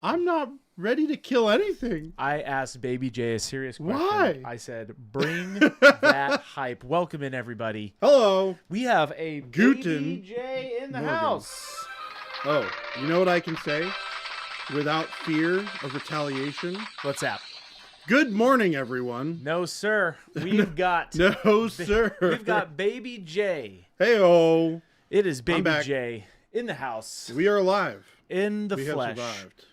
I'm not ready to kill anything. I asked Baby J a serious question. Why? I said, bring that hype. Welcome in, everybody. Hello. We have a Guten Baby J in the Morgen. house. Oh, you know what I can say without fear of retaliation? What's that? Good morning, everyone. No, sir. We've got... No, sir. We've got Baby J. Hey-oh. It is Baby back. J in the house. We are alive. In the we flesh. have survived.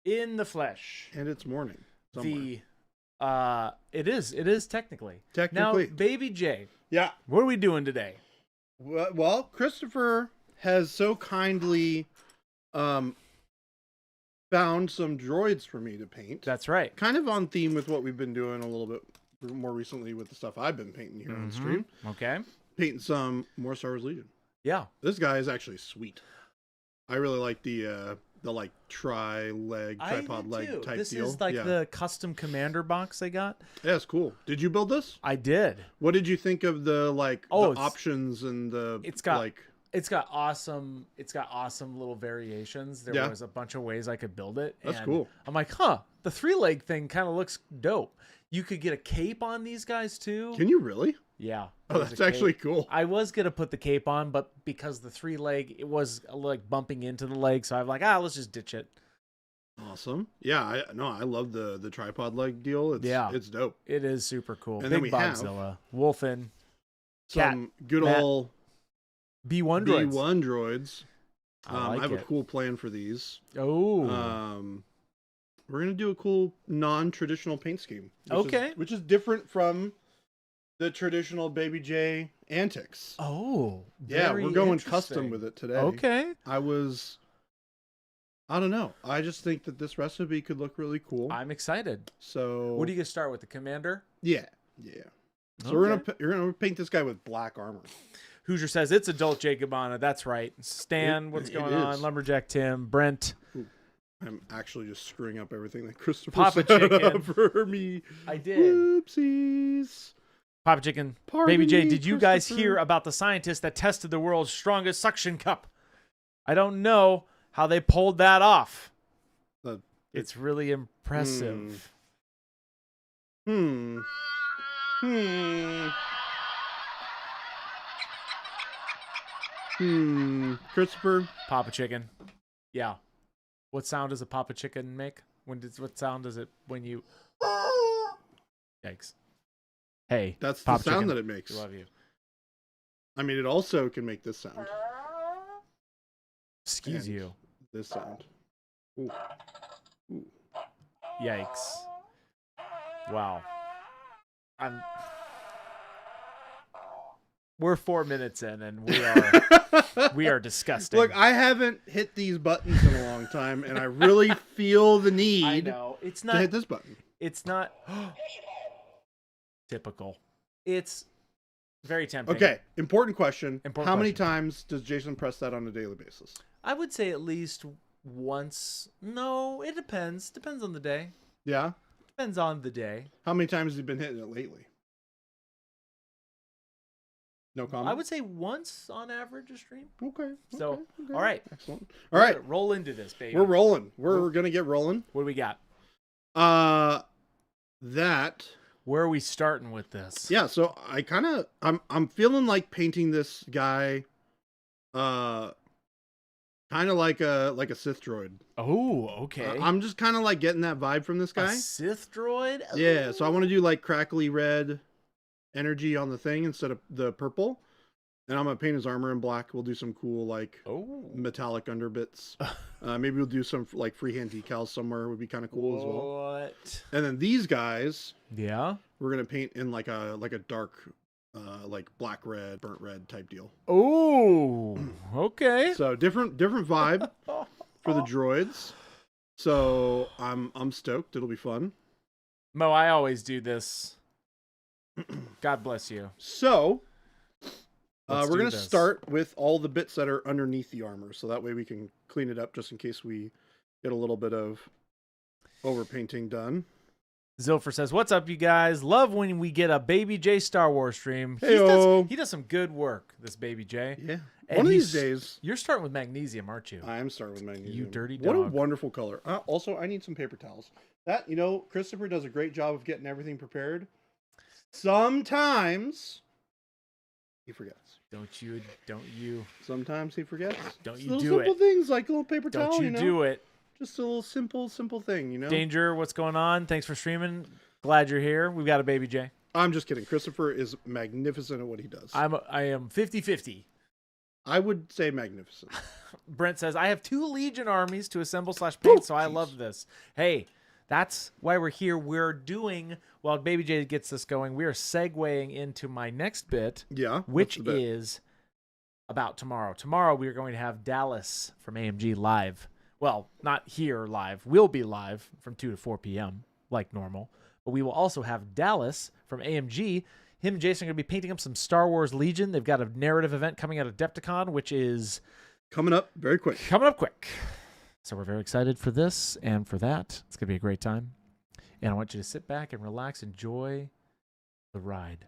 In the flesh. And it's morning. Somewhere. It is technically. Technically. Now, Baby J. Yeah. What are we doing today? Well, Christopher has so kindly found some droids for me to paint. That's right. Kind of on theme with what we've been doing a little bit more recently with the stuff I've been painting here on the stream. Okay. Painting some more Star Wars Legion. Yeah. This guy is actually sweet. I really like the like tripod leg type this deal. This is like the custom commander box they got. Yeah, it's cool. Did you build this? I did. What did you think of the the options and the It's got awesome little variations. There was a bunch of ways I could build it. That's cool. I'm like, the 3-leg thing kind of looks dope. You could get a cape on these guys too. Can you really? Yeah. Oh, that's actually cool. I was going to put the cape on, but because the 3-leg, it was like bumping into the leg. So I'm like, let's just ditch it. Awesome. Yeah, I love the tripod leg deal. It's dope. It is super cool. And Big then we Bogzilla, Wolfen, some good old B1 droids. B1 droids. I have a cool plan for these. Oh. We're gonna do a cool non-traditional paint scheme. Which is different from the traditional Baby J antics. Oh. Yeah, we're going custom with it today. Okay. I don't know. I just think that this recipe could look really cool. I'm excited. So what are you gonna start with? The commander? Yeah. So we're gonna paint this guy with black armor. Hoosier says it's adult Jacobana. That's right. Stan, what's going on? Lumberjack Tim, Brent. Ooh, I'm actually just screwing up everything that Christopher Papa set Chicken up for me. I did. Whoopsies. Papa Chicken. Baby J, did you guys hear about the scientist that tested the world's strongest suction cup? I don't know how they pulled that off. It's really impressive. Christopher. Papa Chicken. Yeah. What sound does a Papa Chicken make? What sound does it when you... Yikes. Hey. That's Papa the sound Chicken. that it makes. We love you. I mean, it also can make this sound. Excuse you. This sound. Ooh. Ooh. Yikes. Wow. We're 4 minutes in and we are disgusting. Look, I haven't hit these buttons in a long time, and I really feel the need I know. It's not to hit this button. It's not typical. It's very tempting. Okay, important question. How many question. times does Jason press that on a daily basis? I would say at least once. No, it depends. Depends on the day. Yeah? Depends on the day. How many times has he been hitting it lately? No comment? I would say once on average a stream. Okay. So, okay. all right. Excellent. All right. Roll into this, baby. We're rolling. We're going to get rolling. What do we got? That... Where are we starting with this? Yeah, so I'm feeling like painting this guy kind of like a Sith droid. Oh, okay. I'm just kind of like getting that vibe from this guy. A Sith droid? Ooh. Yeah, so I want to do like crackly red energy on the thing instead of the purple. And I'm going to paint his armor in black. We'll do some cool like metallic underbits. Maybe we'll do some like freehand decals somewhere. Would be kind of cool as well. What? And then these guys, yeah, we're going to paint in like a dark like black red, burnt red type deal. Oh, okay. So different vibe for the droids. So I'm stoked. It'll be fun. Mo, I always do this. God bless you. So we're going to this. start with all the bits that are underneath the armor. So that way we can clean it up just in case we get a little bit of overpainting done. Zilfer says, "What's up, you guys? Love when we get a Baby J Star Wars stream. He does some good work, this Baby J. Yeah. And One of these days. You're starting with magnesium, aren't you? I am starting with magnesium. You dirty dog. What a wonderful color. Also, I need some paper towels. That, Christopher does a great job of getting everything prepared. Sometimes he forgets. Don't you? Sometimes he forgets. Don't It's you do simple it. Things like a little paper towel, Don't you do it. Just a little simple thing, Danger, what's going on? Thanks for streaming. Glad you're here. We've got a Baby J. I'm just kidding. Christopher is magnificent at what he does. I am 50-50. I would say magnificent. Brent says, I have 2 Legion armies to assemble / paint, so I love this. Hey, that's why we're here. We're doing, while Baby J gets this going, we are segueing into my next bit, which is about tomorrow. Tomorrow we are going to have Dallas from AMG live. Well, not here live. We'll be live from 2 to 4 p.m. like normal. But we will also have Dallas from AMG. Him and Jason are going to be painting up some Star Wars Legion. They've got a narrative event coming out of Adepticon, which is coming up very quick. So we're very excited for this and for that. It's going to be a great time. And I want you to sit back and relax, enjoy the ride.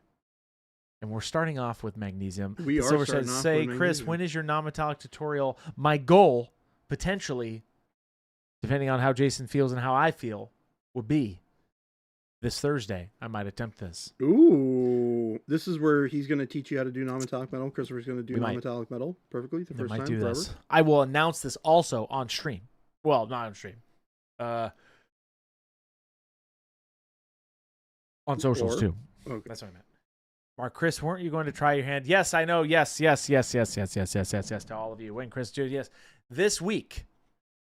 And we're starting off with magnesium. We are Silver starting says, off say, with Chris, magnesium. when is your non-metallic tutorial? My goal, potentially, depending on how Jason feels and how I feel, would be this Thursday. I might attempt this. Ooh, this is where he's going to teach you how to do non-metallic metal. Christopher's going to do non-metallic metal perfectly the first time forever. This. I will announce this also on stream. Well, not on stream. On socials too. Okay. That's what I meant. Mark, Chris, weren't you going to try your hand? Yes, I know. Yes to all of you. When Chris did, yes. This week,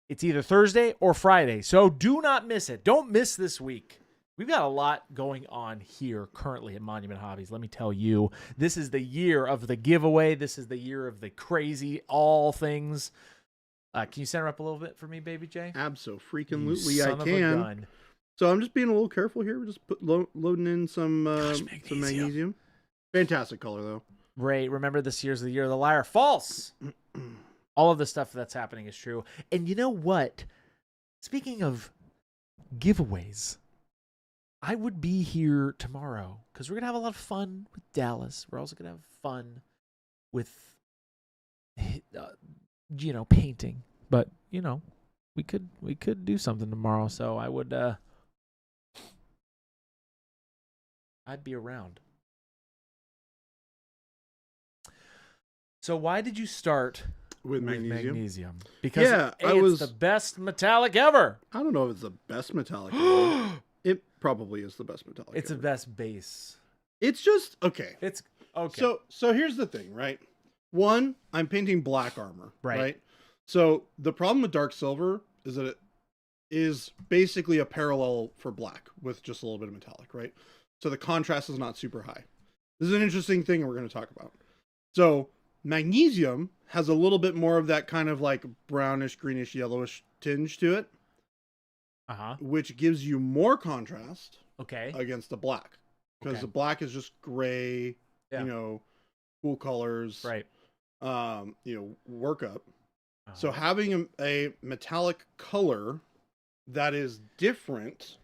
it's either Thursday or Friday, so do not miss it. Don't miss this week. We've got a lot going on here currently at Monument Hobbies. Let me tell you, this is the year of the giveaway. This is the year of the crazy all things. Can you center up a little bit for me, Baby J? Absolutely, I can. So I'm just being a little careful here. We're just loading in some magnesium. Fantastic color, though. Right. Remember, this year's the year of the liar. False. All of the stuff that's happening is true. And you know what? Speaking of giveaways, I would be here tomorrow because we're going to have a lot of fun with Dallas. We're also going to have fun with, painting. But, we could do something tomorrow. So I would, I'd be around. So why did you start with magnesium? Because it's the best metallic ever. I don't know if it's the best metallic ever. It probably is the best metallic It's ever. the best base. It's just, okay. It's okay. So here's the thing, right? One, I'm painting black armor, right? So the problem with dark silver is that it is basically a parallel for black with just a little bit of metallic, right? So the contrast is not super high. This is an interesting thing we're going to talk about. So magnesium has a little bit more of that kind of like brownish, greenish, yellowish tinge to it, which gives you more contrast against the black. Because the black is just gray, cool colors, right? Workup. So having a metallic color that is different,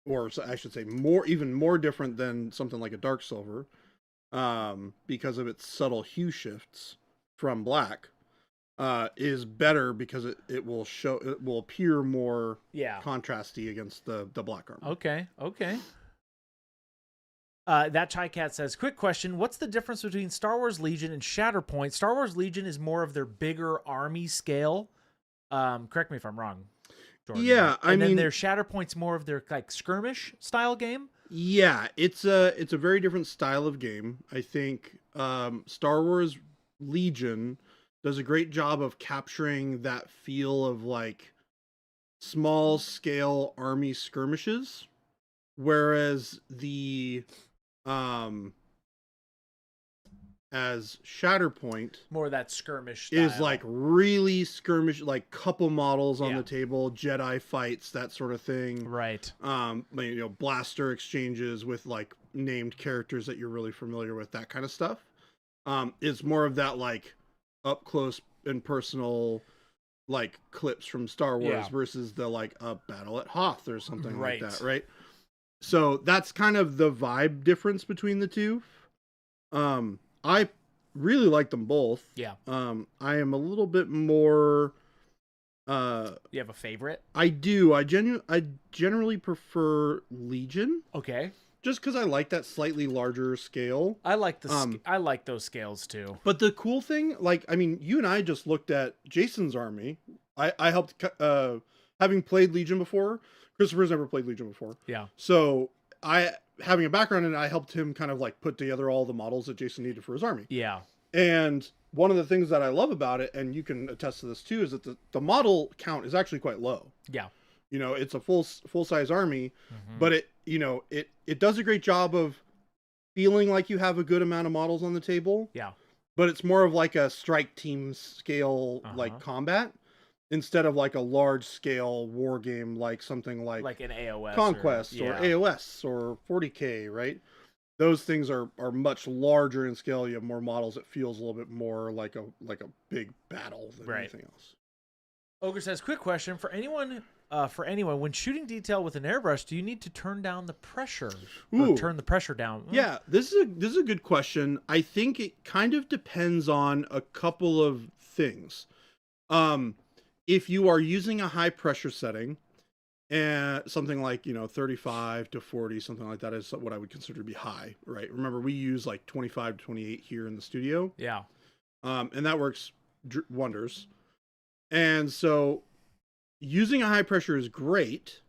or I should say even more different than something like a dark silver, because of its subtle hue shifts from black, is better because it will appear more contrasty against the black armor. Okay. That Chai Cat says, quick question. What's the difference between Star Wars Legion and Shatterpoint? Star Wars Legion is more of their bigger army scale. Correct me if I'm wrong, Jordan. Yeah, and then their Shatterpoint's more of their like skirmish style game. Yeah, it's a very different style of game. I think Star Wars Legion does a great job of capturing that feel of like small scale army skirmishes, whereas the as Shatterpoint, more of that skirmish style. Is like really skirmish, like couple models on the table, Jedi fights, that sort of thing. Right. Blaster exchanges with like named characters that you're really familiar with, that kind of stuff. It's more of that like up close and personal like clips from Star Wars versus the like a battle at Hoth or something like that, right? So that's kind of the vibe difference between the two. I really like them both. Yeah. I am a little bit more. You have a favorite? I do. I generally prefer Legion. Okay. Just because I like that slightly larger scale. I like I like those scales too. But the cool thing, like, I mean, you and I just looked at Jason's army. I helped, having played Legion before. Christopher's never played Legion before. Yeah. So having a background in it, I helped him kind of like put together all the models that Jason needed for his army. Yeah. And one of the things that I love about it, and you can attest to this too, is that the model count is actually quite low. Yeah. You know, it's a full size army, but it does a great job of feeling like you have a good amount of models on the table. Yeah. But it's more of like a strike team scale like combat instead of like a large scale war game like something like an AOS Conquest or AOS or 40K, right? Those things are much larger in scale. You have more models. It feels a little bit more like a big battle than anything else. Ogre says, quick question for anyone, when shooting detail with an airbrush, do you need to turn down the pressure or turn the pressure down? Yeah, this is a good question. I think it kind of depends on a couple of things. If you are using a high pressure setting, and something like, 35 to 40, something like that is what I would consider to be high, right? Remember, we use like 25 to 28 here in the studio. Yeah. And that works wonders. And so using a high pressure is great,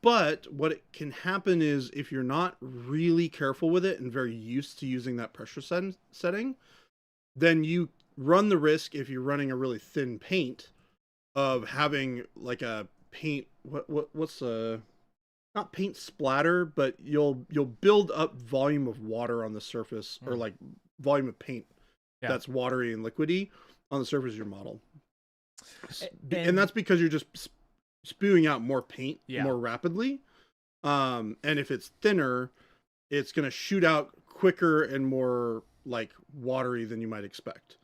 but what it can happen is if you're not really careful with it and very used to using that pressure setting, then you run the risk, if you're running a really thin paint, of having like a paint what's not paint splatter, but you'll build up volume of water on the surface, or like volume of paint that's watery and liquidy on the surface of your model, and that's because you're just spewing out more paint more rapidly, and if it's thinner, it's going to shoot out quicker and more like watery than you might expect.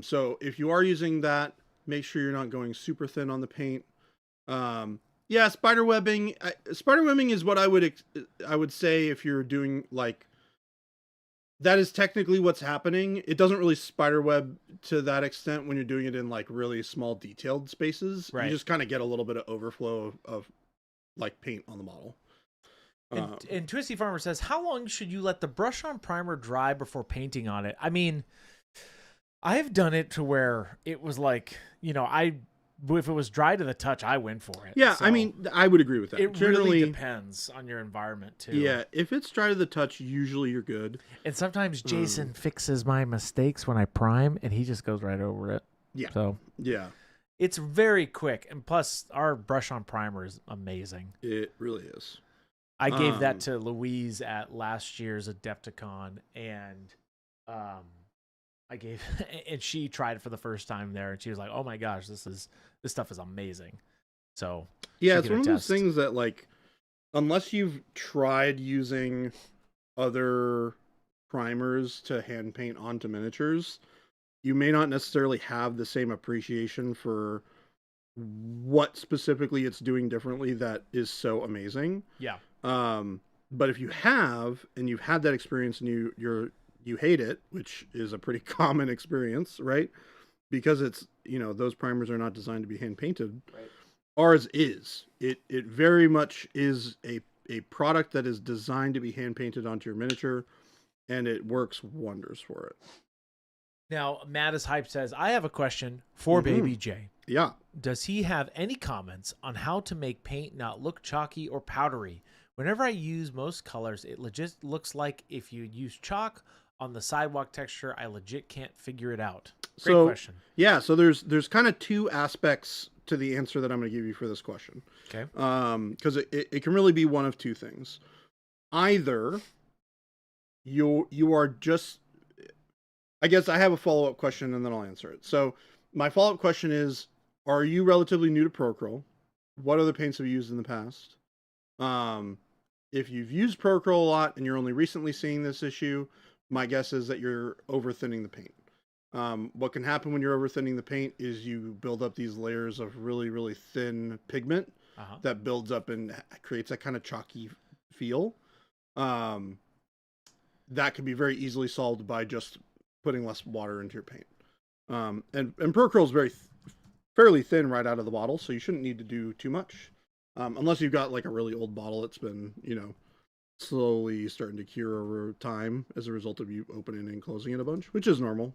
So if you are using that, make sure you're not going super thin on the paint. Spider webbing is what I would say if you're doing like, that is technically what's happening. It doesn't really spider web to that extent when you're doing it in like really small detailed spaces. Right. You just kind of get a little bit of overflow of like paint on the model. And Twisty Farmer says, how long should you let the brush on primer dry before painting on it? I mean, I've done it to where it was like, if it was dry to the touch, I went for it. Yeah, so I mean, I would agree with that. It really depends on your environment, too. Yeah, if it's dry to the touch, usually you're good. And sometimes Jason fixes my mistakes when I prime, and he just goes right over it. Yeah. So, yeah. It's very quick. And plus, our brush on primer is amazing. It really is. I gave that to Louise at last year's Adepticon, and and she tried it for the first time there, and she was like, "Oh my gosh, this stuff is amazing." So yeah, it's one of those things that, like, unless you've tried using other primers to hand paint onto miniatures, you may not necessarily have the same appreciation for what specifically it's doing differently that is so amazing. Yeah. But if you have, and you've had that experience, and you hate it, which is a pretty common experience, right? Because it's, those primers are not designed to be hand painted. Right. Ours is. It very much is a product that is designed to be hand painted onto your miniature, and it works wonders for it. Now, Matt is Hype says, I have a question for Baby J. Yeah. Does he have any comments on how to make paint not look chalky or powdery? Whenever I use most colors, it legit looks like if you use chalk on the sidewalk texture, I legit can't figure it out. Great question. Yeah, so there's kind of two aspects to the answer that I'm going to give you for this question. Okay. Because it can really be one of two things. Either you are just, I guess I have a follow-up question and then I'll answer it. So my follow-up question is, are you relatively new to Procurl? What other paints have you used in the past? If you've used Procurl a lot and you're only recently seeing this issue, my guess is that you're over-thinning the paint. What can happen when you're over-thinning the paint is you build up these layers of really, really thin pigment that builds up and creates that kind of chalky feel. That can be very easily solved by just putting less water into your paint. And Pro Acryl is fairly thin right out of the bottle, so you shouldn't need to do too much. Unless you've got like a really old bottle that's been, slowly starting to cure over time as a result of you opening and closing it a bunch, which is normal.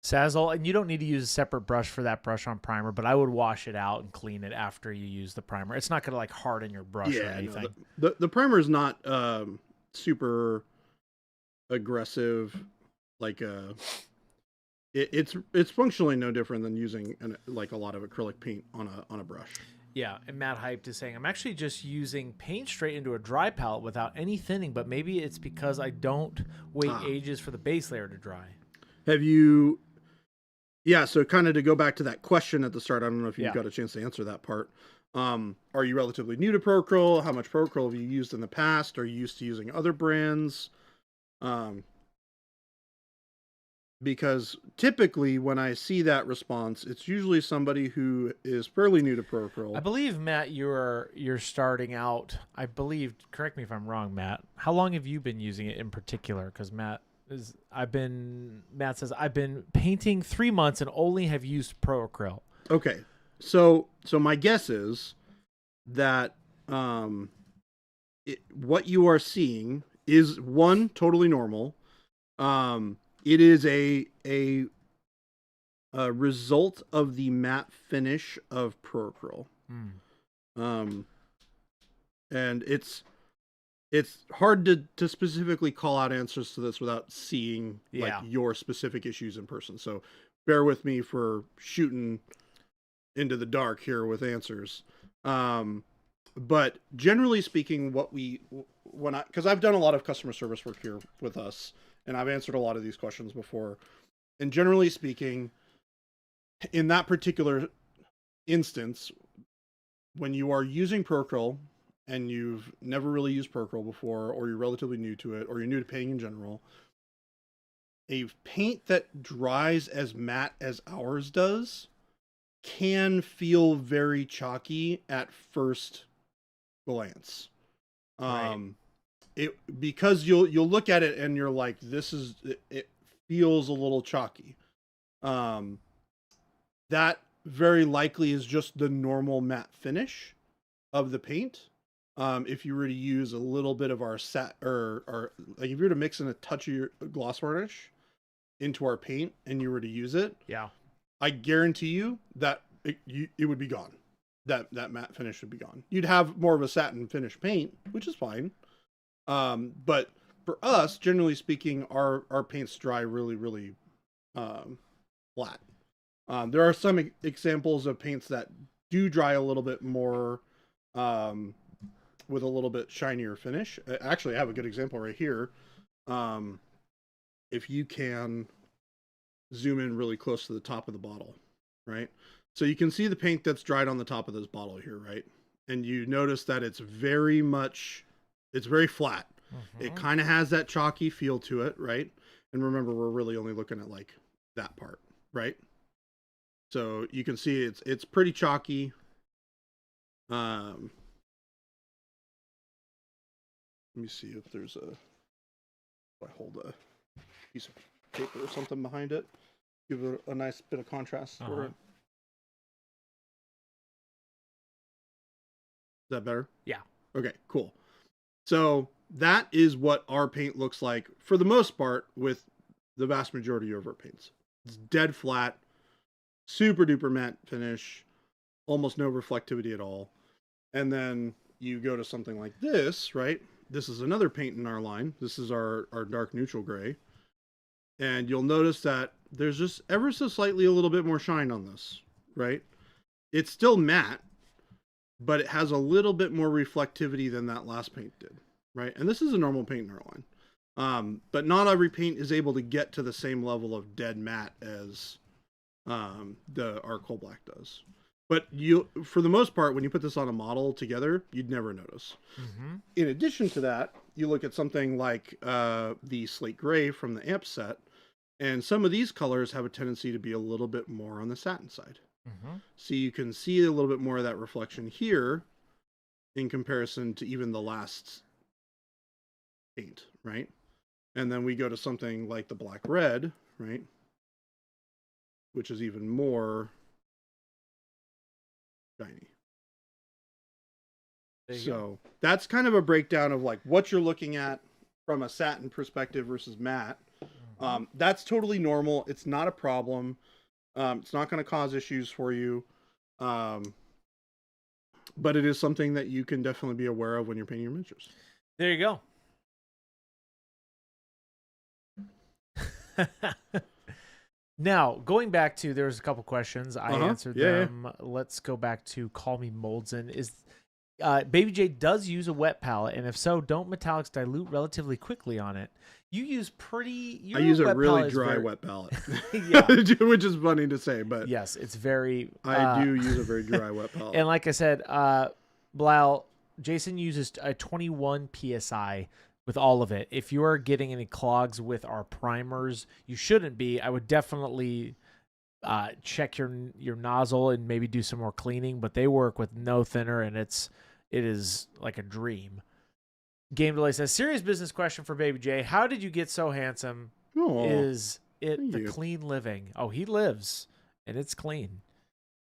Sazzle, and you don't need to use a separate brush for that brush on primer, but I would wash it out and clean it after you use the primer. It's not going to like harden your brush or anything. No, the primer is not super aggressive. Like it's functionally no different than using like a lot of acrylic paint on a brush. Yeah, and Matt Hyped is saying, I'm actually just using paint straight into a dry palette without any thinning, but maybe it's because I don't wait ages for the base layer to dry. Have you... Yeah, so kind of to go back to that question at the start, I don't know if you've got a chance to answer that part. Are you relatively new to Pro Acryl? How much Pro Acryl have you used in the past? Are you used to using other brands? Because typically when I see that response, it's usually somebody who is fairly new to Pro Acryl. I believe, Matt, you're starting out. I believe, correct me if I'm wrong, Matt. How long have you been using it in particular? Because Matt says I've been painting 3 months and only have used Pro Acryl. Okay, so my guess is that what you are seeing is one, totally normal. It is a result of the matte finish of Pro Acryl. And it's hard to specifically call out answers to this without seeing like your specific issues in person. So bear with me for shooting into the dark here with answers. But generally speaking, because I've done a lot of customer service work here with us, and I've answered a lot of these questions before. And generally speaking, in that particular instance, when you are using Pro Acryl and you've never really used Pro Acryl before, or you're relatively new to it, or you're new to painting in general, a paint that dries as matte as ours does can feel very chalky at first glance. Right. Because you'll look at it and you're like, it feels a little chalky. That very likely is just the normal matte finish of the paint. If you were to use a little bit of our or like if you were to mix in a touch of your gloss varnish into our paint and you were to use it, I guarantee you that it would be gone. That matte finish would be gone. You'd have more of a satin finish paint, which is fine. But for us, generally speaking, our paints dry really, really flat. There are some examples of paints that do dry a little bit more with a little bit shinier finish. Actually, I have a good example right here. If you can zoom in really close to the top of the bottle, right? So you can see the paint that's dried on the top of this bottle here, right? And you notice that it's very flat. It kind of has that chalky feel to it, right? And remember, we're really only looking at like that part, right? So you can see it's pretty chalky. Let me see if if I hold a piece of paper or something behind it, give it a nice bit of contrast for it. Is that better? Yeah. Okay, cool. So that is what our paint looks like for the most part with the vast majority of our paints. It's dead flat, super duper matte finish, almost no reflectivity at all. And then you go to something like this, right? This is another paint in our line. This is our dark neutral gray. And you'll notice that there's just ever so slightly a little bit more shine on this, right? It's still matte, but it has a little bit more reflectivity than that last paint did, right? And this is a normal paint in our line. But not every paint is able to get to the same level of dead matte as our coal black does. But for the most part, when you put this on a model together, you'd never notice. In addition to that, you look at something like the slate gray from the amp set, and some of these colors have a tendency to be a little bit more on the satin side. So you can see a little bit more of that reflection here in comparison to even the last paint, right? And then we go to something like the black red, right? Which is even more shiny. So that's kind of a breakdown of like what you're looking at from a satin perspective versus matte. That's totally normal. It's not a problem. It's not going to cause issues for you. But it is something that you can definitely be aware of when you're painting your miniatures. There you go. Now, going back to, there's a couple questions. I answered them. Yeah. Let's go back to Call Me Moldson. Baby J does use a wet palette, and if so, don't metallics dilute relatively quickly on it? You use I use a really dry wet palette, which is funny to say, but yes, it's very. I do use a very dry wet palette, and like I said, Blau, Jason uses a 21 psi with all of it. If you are getting any clogs with our primers, you shouldn't be. I would definitely check your nozzle and maybe do some more cleaning, but they work with no thinner, and it is like a dream. Game Delay says, serious business question for Baby J. How did you get so handsome? Is it the clean living? Oh, he lives, and it's clean.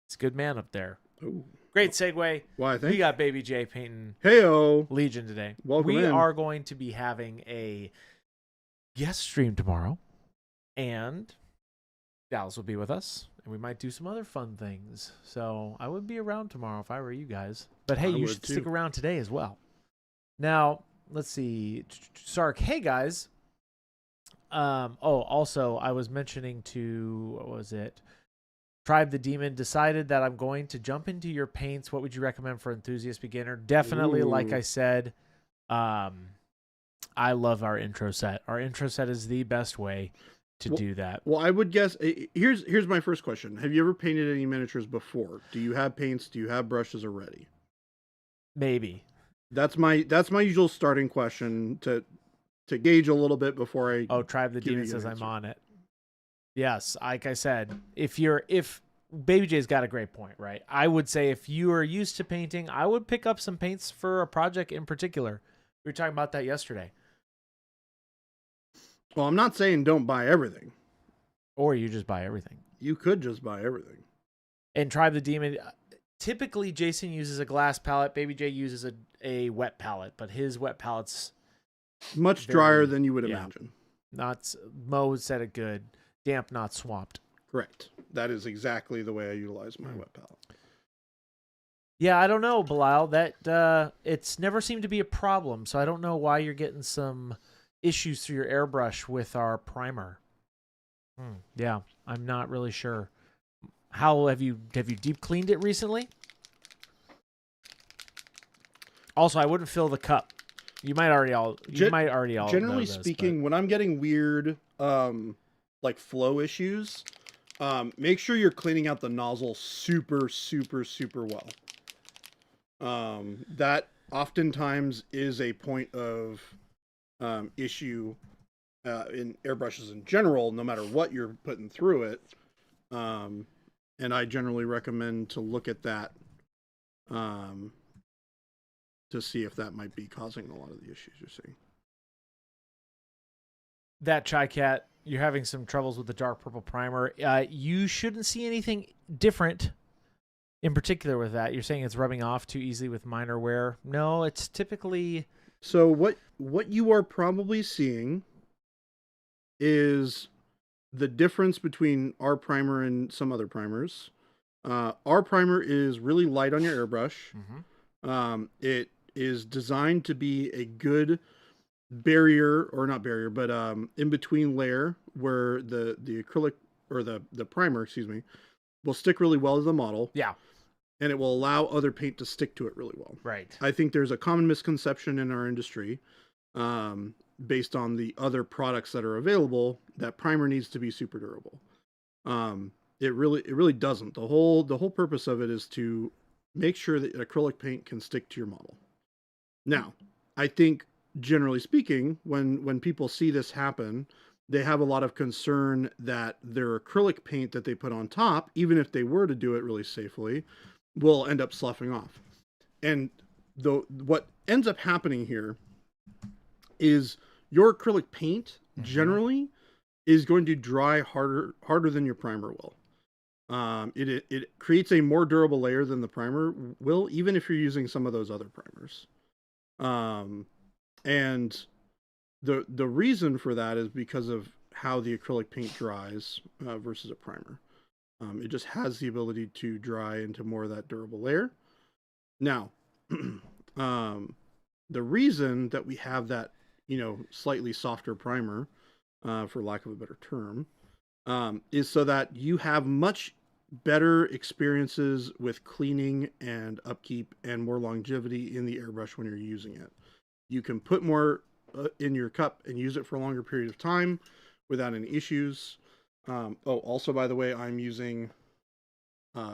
It's a good man up there. Ooh. Great segue. Why, we got Baby J painting Heyo. Legion today. Welcome we in. are going to be having a guest stream tomorrow, and Dallas will be with us, and we might do some other fun things. So I would be around tomorrow if I were you guys. But hey, you should stick around today as well. Now, let's see. Sark, hey guys. Also, I was mentioning to, what was it? Tribe the Demon, decided that I'm going to jump into your paints. What would you recommend for enthusiast beginner? Definitely, like I said, I love our intro set. Our intro set is the best way to do that. Well, I would guess, here's my first question. Have you ever painted any miniatures before? Do you have paints? Do you have brushes already? Maybe. That's my usual starting question to gauge a little bit before I. Oh, Tribe the Demon says I'm on it. Yes, like I said, if Baby J's got a great point, right? I would say if you are used to painting, I would pick up some paints for a project in particular. We were talking about that yesterday. Well, I'm not saying don't buy everything. Or you just buy everything. You could just buy everything. And Tribe the Demon, typically Jason uses a glass palette. Baby J uses a wet palette, but his wet palette's much drier than you would imagine. Mo said it good. Damp, not swamped. Correct. That is exactly the way I utilize my wet palette. Yeah, I don't know, Bilal. That it's never seemed to be a problem, so I don't know why you're getting some issues through your airbrush with our primer. Yeah, I'm not really sure. How have you deep cleaned it recently? Also, I wouldn't fill the cup. You might already all. Generally speaking, when I'm getting weird, like flow issues, make sure you're cleaning out the nozzle super, super, super well. That oftentimes is a point of issue in airbrushes in general, no matter what you're putting through it. And I generally recommend to look at that to see if that might be causing a lot of the issues you're seeing. That Chai Cat, you're having some troubles with the dark purple primer. You shouldn't see anything different in particular with that. You're saying it's rubbing off too easily with minor wear. No, it's typically... So what you are probably seeing is the difference between our primer and some other primers. Our primer is really light on your airbrush. It is designed to be a good barrier, or not barrier, but in between layer where the acrylic or the primer, excuse me, will stick really well to the model. Yeah. And it will allow other paint to stick to it really well. Right. I think there's a common misconception in our industry, based on the other products that are available, that primer needs to be super durable. It really doesn't. The whole purpose of it is to make sure that acrylic paint can stick to your model. Now, I think generally speaking, when people see this happen, they have a lot of concern that their acrylic paint that they put on top, even if they were to do it really safely, will end up sloughing off. And what ends up happening here is your acrylic paint generally is going to dry harder than your primer will. It creates a more durable layer than the primer will, even if you're using some of those other primers. And the reason for that is because of how the acrylic paint dries versus a primer. It just has the ability to dry into more of that durable layer. Now, the reason that we have that, slightly softer primer, for lack of a better term, is so that you have much better experiences with cleaning and upkeep and more longevity in the airbrush when you're using it. You can put more in your cup and use it for a longer period of time without any issues. Also, by the way, I'm using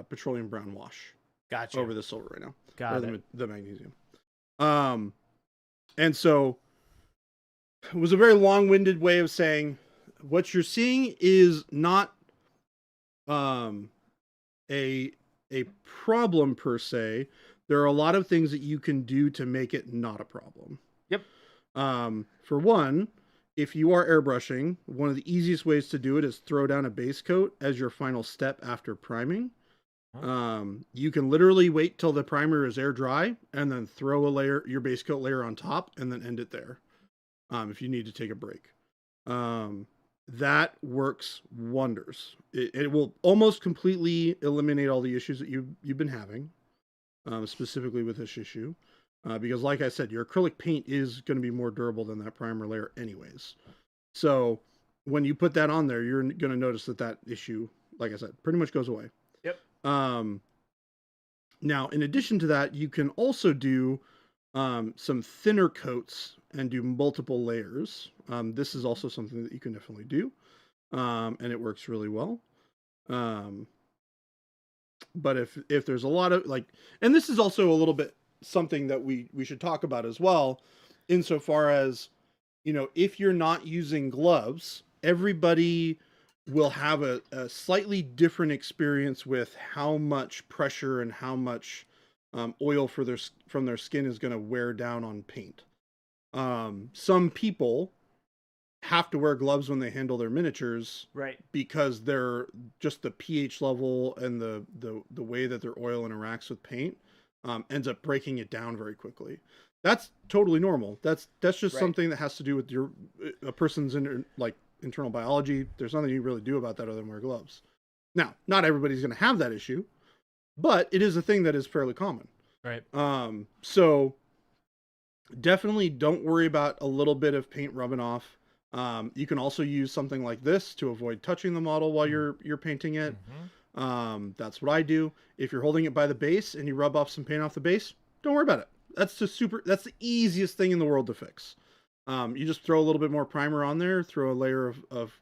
petroleum brown wash. Gotcha. Over the silver right now. Got it. The magnesium. And so it was a very long-winded way of saying what you're seeing is not a problem per se. There are a lot of things that you can do to make it not a problem. Yep. For one, if you are airbrushing, one of the easiest ways to do it is throw down a base coat as your final step after priming. You can literally wait till the primer is air dry and then throw your base coat layer on top and then end it there. If you need to take a break. That works wonders. It will almost completely eliminate all the issues that you've been having, specifically with this issue. Because like I said, your acrylic paint is going to be more durable than that primer layer anyways. So when you put that on there, you're going to notice that issue, like I said, pretty much goes away. Yep. Now, in addition to that, you can also do some thinner coats and do multiple layers. This is also something that you can definitely do, and it works really well. But if there's a lot of and this is also a little bit something that we should talk about as well, insofar as, if you're not using gloves, everybody will have a slightly different experience with how much pressure and how much oil from their skin is going to wear down on paint. Some people have to wear gloves when they handle their miniatures, right? Because they're just the pH level and the way that their oil interacts with paint ends up breaking it down very quickly. That's totally normal. That's just something that has to do with a person's internal biology. There's nothing you really do about that other than wear gloves. Now, not everybody's going to have that issue, but it is a thing that is fairly common. Right. So definitely don't worry about a little bit of paint rubbing off. You can also use something like this to avoid touching the model while you're painting it. That's what I do. If you're holding it by the base and you rub off some paint off the base, don't worry about it. That's the easiest thing in the world to fix. You just throw a little bit more primer on there, throw a layer of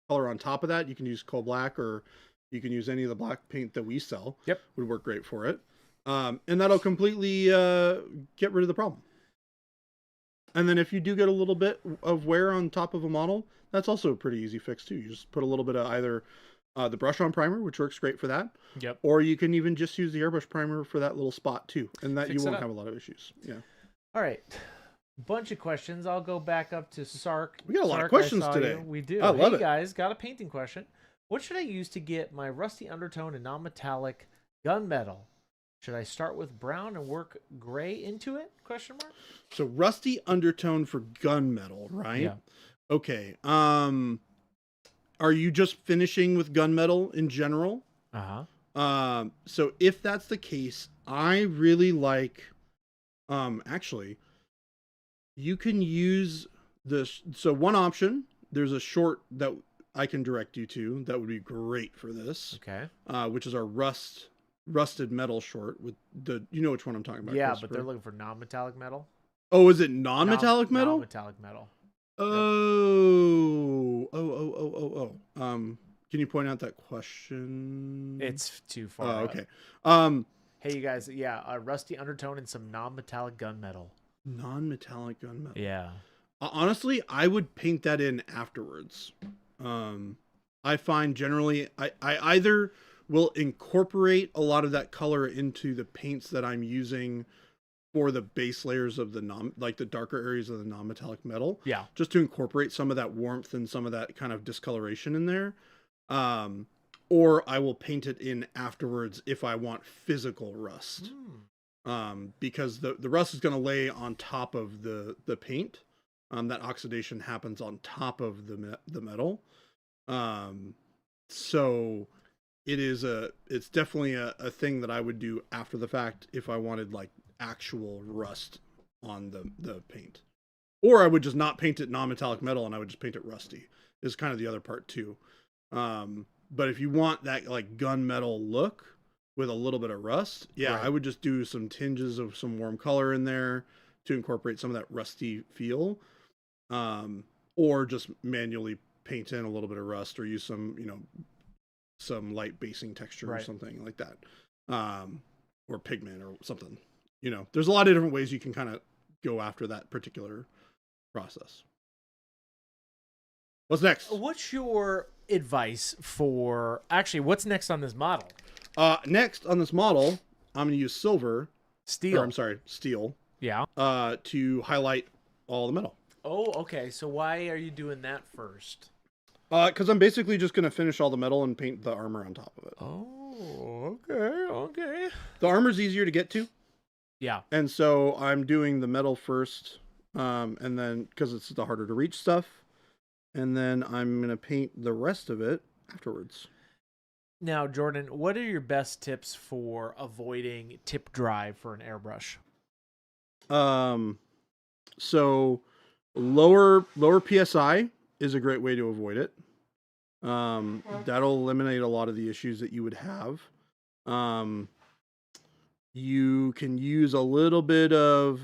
color on top of that. You can use coal black, or you can use any of the black paint that we sell. Yep. Would work great for it. And that'll completely get rid of the problem. And then if you do get a little bit of wear on top of a model, that's also a pretty easy fix too. You just put a little bit of either the brush on primer, which works great for that. Yep. Or you can even just use the airbrush primer for that little spot too. And that you won't have a lot of issues. Yeah. All right. Bunch of questions. I'll go back up to Sark. We got a lot of questions today. We do. I love it. Guys, got a painting question. What should I use to get my rusty undertone and non-metallic gunmetal? Should I start with brown and work gray into it? Question mark. So rusty undertone for gunmetal, right? Yeah. Okay. Are you just finishing with gunmetal in general? So if that's the case, I really like, actually, you can use this. So one option, there's a short that I can direct you to that would be great for this. Okay. Which is our rusted metal short with you know which one I'm talking about. Yeah, but they're looking for non-metallic metal. Oh, is it non-metallic metal? Non-metallic metal. Oh. Can you point out that question? It's too far. Okay. Hey, you guys. Yeah, a rusty undertone and some non-metallic gunmetal. Non-metallic gunmetal. Yeah. Honestly, I would paint that in afterwards. I find generally I either will incorporate a lot of that color into the paints that I'm using for the base layers of like the darker areas of the non-metallic metal. Yeah. Just to incorporate some of that warmth and some of that kind of discoloration in there. Or I will paint it in afterwards if I want physical rust. Because the rust is going to lay on top of the paint. That oxidation happens on top of the metal. So it's definitely a thing that I would do after the fact if I wanted like actual rust on the paint. Or I would just not paint it non-metallic metal and I would just paint it rusty is kind of the other part too. But if you want that like gunmetal look with a little bit of rust, yeah, right. I would just do some tinges of some warm color in there to incorporate some of that rusty feel. Or just manually paint in a little bit of rust or use some light basing texture or something like that. Or pigment or something. There's a lot of different ways you can kind of go after that particular process. What's next? What's your advice for what's next on this model? Next on this model, I'm going to use steel. Steel. Yeah. To highlight all the metal. Oh, okay. So why are you doing that first? Because I'm basically just going to finish all the metal and paint the armor on top of it. Oh, okay. The armor's easier to get to. Yeah. And so I'm doing the metal first, and then, because it's the harder to reach stuff, and then I'm going to paint the rest of it afterwards. Now, Jordan, what are your best tips for avoiding tip dry for an airbrush? So lower PSI is a great way to avoid it. That'll eliminate a lot of the issues that you would have. You can use a little bit of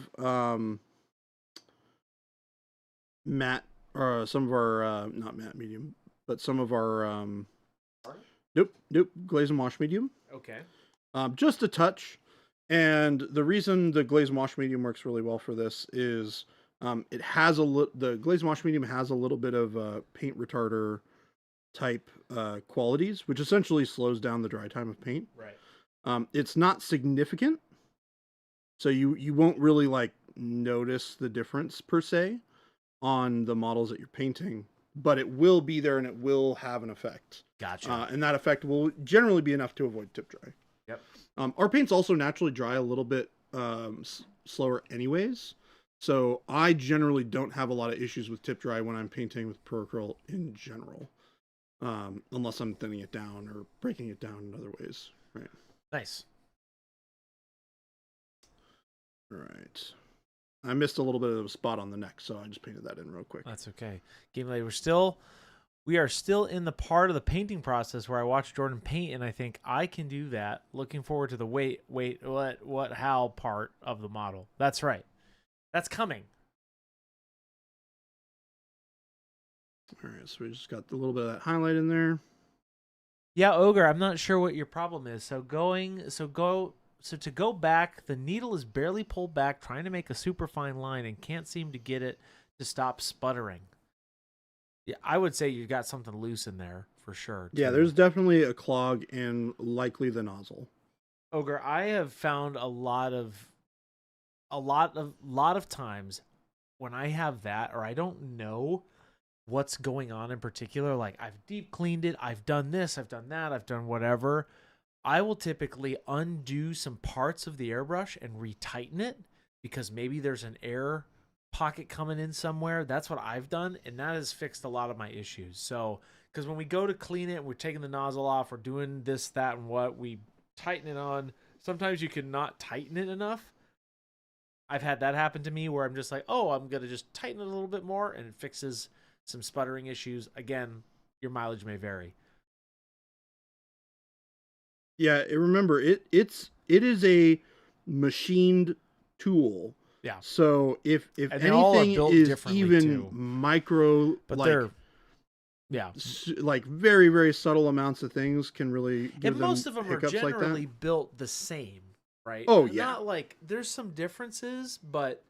matte, or some of our not matte medium, but some of our glaze and wash medium. Okay. Just a touch. And the reason the glaze and wash medium works really well for this is it has the glaze and wash medium has a little bit of paint retarder type qualities, which essentially slows down the dry time of paint. Right. It's not significant, so you won't really like notice the difference per se on the models that you're painting, but it will be there and it will have an effect. Gotcha. And that effect will generally be enough to avoid tip dry. Yep. Our paints also naturally dry a little bit slower anyways. So I generally don't have a lot of issues with tip dry when I'm painting with Pro Acrylic in general. Unless I'm thinning it down or breaking it down in other ways. Right. Nice. All right. I missed a little bit of a spot on the neck, so I just painted that in real quick. That's okay. Game Lady, we are still in the part of the painting process where I watch Jordan paint and I think I can do that. Looking forward to the how part of the model. That's right. That's coming. All right, so we just got a little bit of that highlight in there. Yeah, Ogre, I'm not sure what your problem is. So to go back, the needle is barely pulled back, trying to make a super fine line and can't seem to get it to stop sputtering. Yeah, I would say you got something loose in there for sure. Yeah, there's definitely a clog and likely the nozzle. Ogre, I have found a lot of times when I have that, or I don't know what's going on in particular, like I've deep cleaned it, I've done this, I've done that, I've done whatever, I will typically undo some parts of the airbrush and retighten it because maybe there's an air pocket coming in somewhere. That's what I've done, and that has fixed a lot of my issues. So, because when we go to clean it, we're taking the nozzle off, we're doing this, that, and what, we tighten it on. Sometimes you can not tighten it enough. I've had that happen to me where I'm just like, oh, I'm going to just tighten it a little bit more, and it fixes some sputtering issues. Again, your mileage may vary. Yeah, remember, it is a machined tool. Yeah. So if anything is even micro, but like, they're, yeah, like very, very subtle amounts of things can really give and most of them are generally like built the same, right? Oh, yeah. Not like there's some differences, but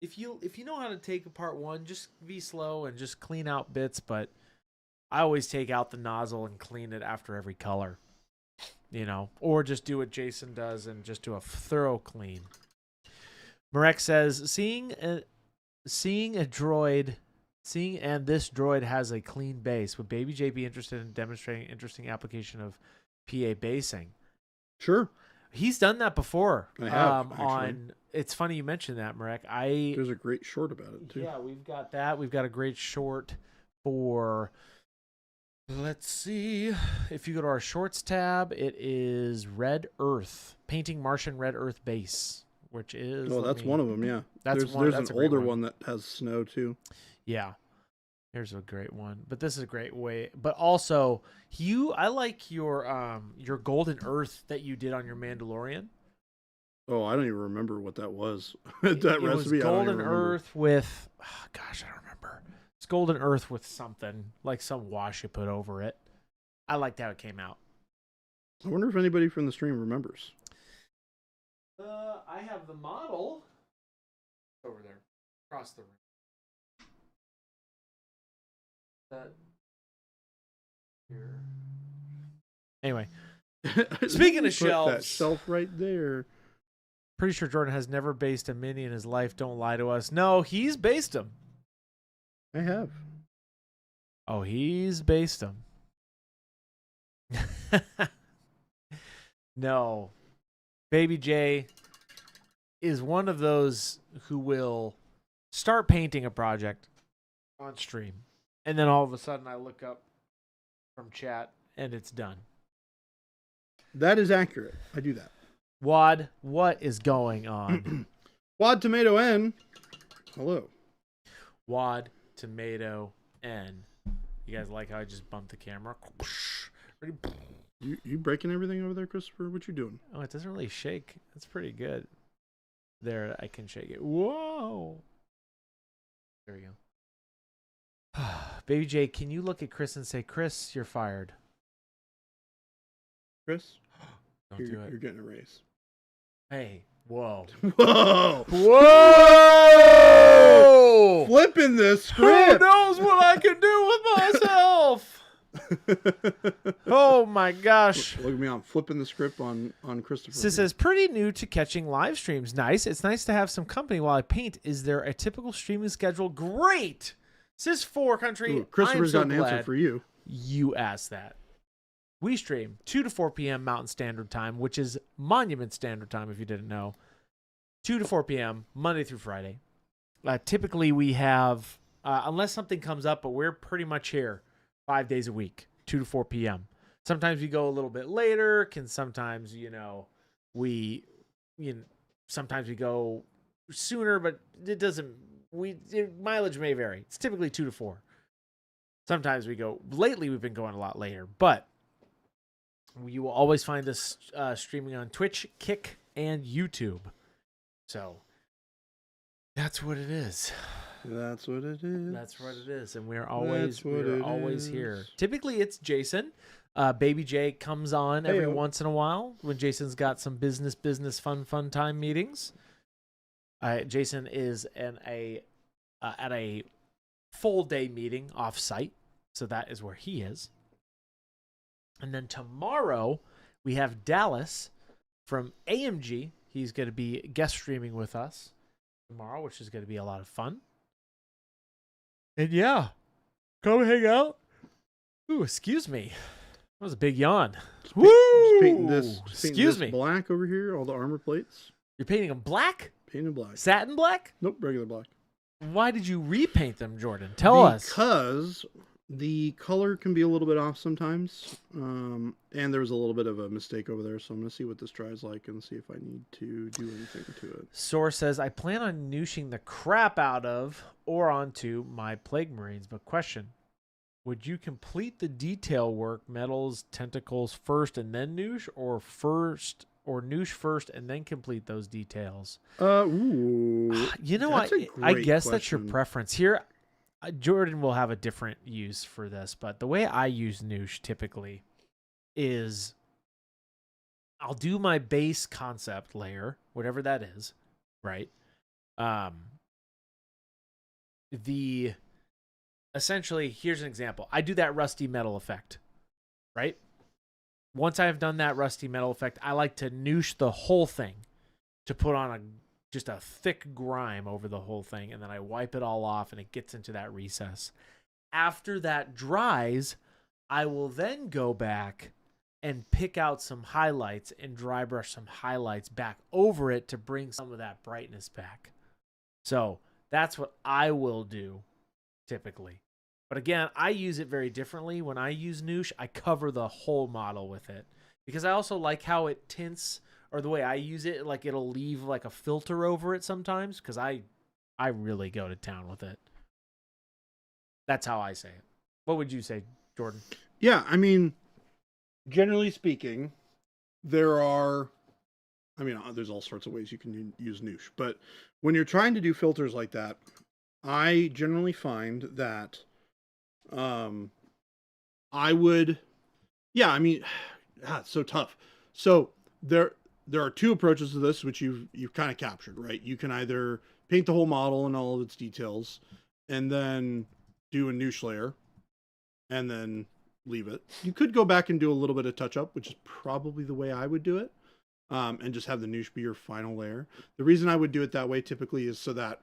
if you know how to take apart one, just be slow and just clean out bits. But I always take out the nozzle and clean it after every color, or just do what Jason does and just do a thorough clean. Marek says, seeing a droid, and this droid has a clean base. Would Baby J be interested in demonstrating interesting application of PA basing? Sure. He's done that before. I have, actually. It's funny you mentioned that, Marek. There's a great short about it, too. Yeah, we've got that. We've got a great short for, let's see. If you go to our shorts tab, it is Red Earth. Painting Martian Red Earth base, which is... Oh, that's one of them, yeah. There's an older one that has snow, too. Yeah. Here's a great one. But this is a great way. But also, I like your Golden Earth that you did on your Mandalorian. Oh, I don't even remember what that was. It was Golden Earth with, I don't remember. It's Golden Earth with something, like some wash you put over it. I liked how it came out. I wonder if anybody from the stream remembers. I have the model over there, across the room. Here. Anyway, speaking of shelves, that shelf right there. Pretty sure Jordan has never based a mini in his life. Don't lie to us. No, he's based them. I have. Oh, he's based them. No, Baby J is one of those who will start painting a project on stream. And then all of a sudden I look up from chat and it's done. That is accurate. I do that. Wad, what is going on? Wad Tomato N. Hello. Wad Tomato N. You guys like how I just bumped the camera? You breaking everything over there, Christopher? What you doing? Oh, it doesn't really shake. That's pretty good. There, I can shake it. Whoa. There we go. Baby J, can you look at Chris and say, Chris, you're fired? Chris? Don't do it. You're getting a raise. Hey, whoa. Whoa! Whoa! Flipping this Who script! knows what I can do with myself? Oh my gosh. Look at me, I'm flipping the script on Christopher. Sis says, pretty new to catching live streams. Nice. It's nice to have some company while I paint. Is there a typical streaming schedule? Great! Sis 4 country. Ooh, Christopher's got an answer for you. You asked that. We stream 2 to 4 p.m. Mountain Standard Time, which is Monument Standard Time, if you didn't know. 2 to 4 p.m., Monday through Friday. Typically, we have, unless something comes up, but we're pretty much here 5 days a week, 2 to 4 p.m. Sometimes we go a little bit later. Sometimes, sometimes we go sooner, but it doesn't. Mileage may vary. It's typically 2 to 4. Sometimes we go. Lately, we've been going a lot later, but you will always find us streaming on Twitch, Kick, and YouTube. So that's what it is. That's what it is. That's what it is, and we're always here. Typically, it's Jason. Baby J comes on every once in a while when Jason's got some business, fun time meetings. Jason is at a full day meeting off site, so that is where he is. And then tomorrow we have Dallas from AMG. He's going to be guest streaming with us tomorrow, which is going to be a lot of fun. And yeah, come hang out. Ooh, excuse me. That was a big yawn. Woo! Painting this black over here, all the armor plates. You're painting them black? Painted black. Satin black? Nope, regular black. Why did you repaint them, Jordan? Tell us. Because the color can be a little bit off sometimes. And there was a little bit of a mistake over there, so I'm going to see what this dries like and see if I need to do anything to it. Source says, I plan on nooshing the crap out of or onto my Plague Marines, but question, would you complete the detail work, metals, tentacles first and then noosh, or noosh first and then complete those details? Ooh. I guess that's your preference. Here, Jordan will have a different use for this, but the way I use noosh typically is I'll do my base concept layer, whatever that is, right? essentially, here's an example. I do that rusty metal effect, right? Once I've done that rusty metal effect, I like to noosh the whole thing to put on just a thick grime over the whole thing, and then I wipe it all off, and it gets into that recess. After that dries, I will then go back and pick out some highlights and dry brush some highlights back over it to bring some of that brightness back. So that's what I will do typically. But again, I use it very differently. When I use Noosh, I cover the whole model with it because I also like how it tints, or the way I use it, like it'll leave like a filter over it sometimes because I really go to town with it. That's how I say it. What would you say, Jordan? Yeah, I mean, generally speaking, there's all sorts of ways you can use Noosh, but when you're trying to do filters like that, I generally find that it's so tough. So there are two approaches to this, which you've kind of captured, right? You can either paint the whole model and all of its details, and then do a Noosh layer, and then leave it. You could go back and do a little bit of touch up, which is probably the way I would do it, and just have the Noosh be your final layer. The reason I would do it that way typically is so that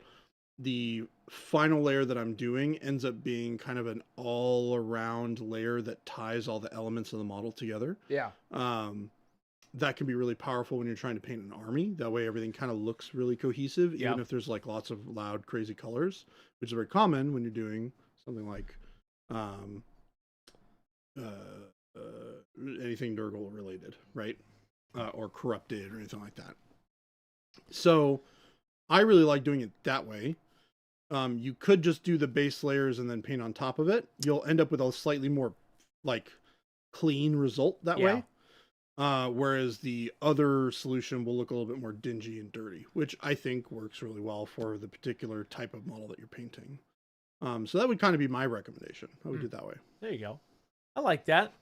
the final layer that I'm doing ends up being kind of an all-around layer that ties all the elements of the model together. Yeah. That can be really powerful when you're trying to paint an army. That way everything kind of looks really cohesive, even if there's like lots of loud, crazy colors, which is very common when you're doing something like anything Nurgle related, right? Or corrupted or anything like that. So I really like doing it that way. You could just do the base layers and then paint on top of it. You'll end up with a slightly more like clean result that way. Whereas the other solution will look a little bit more dingy and dirty, which I think works really well for the particular type of model that you're painting. So that would kind of be my recommendation. I would do it that way. There you go. I like that.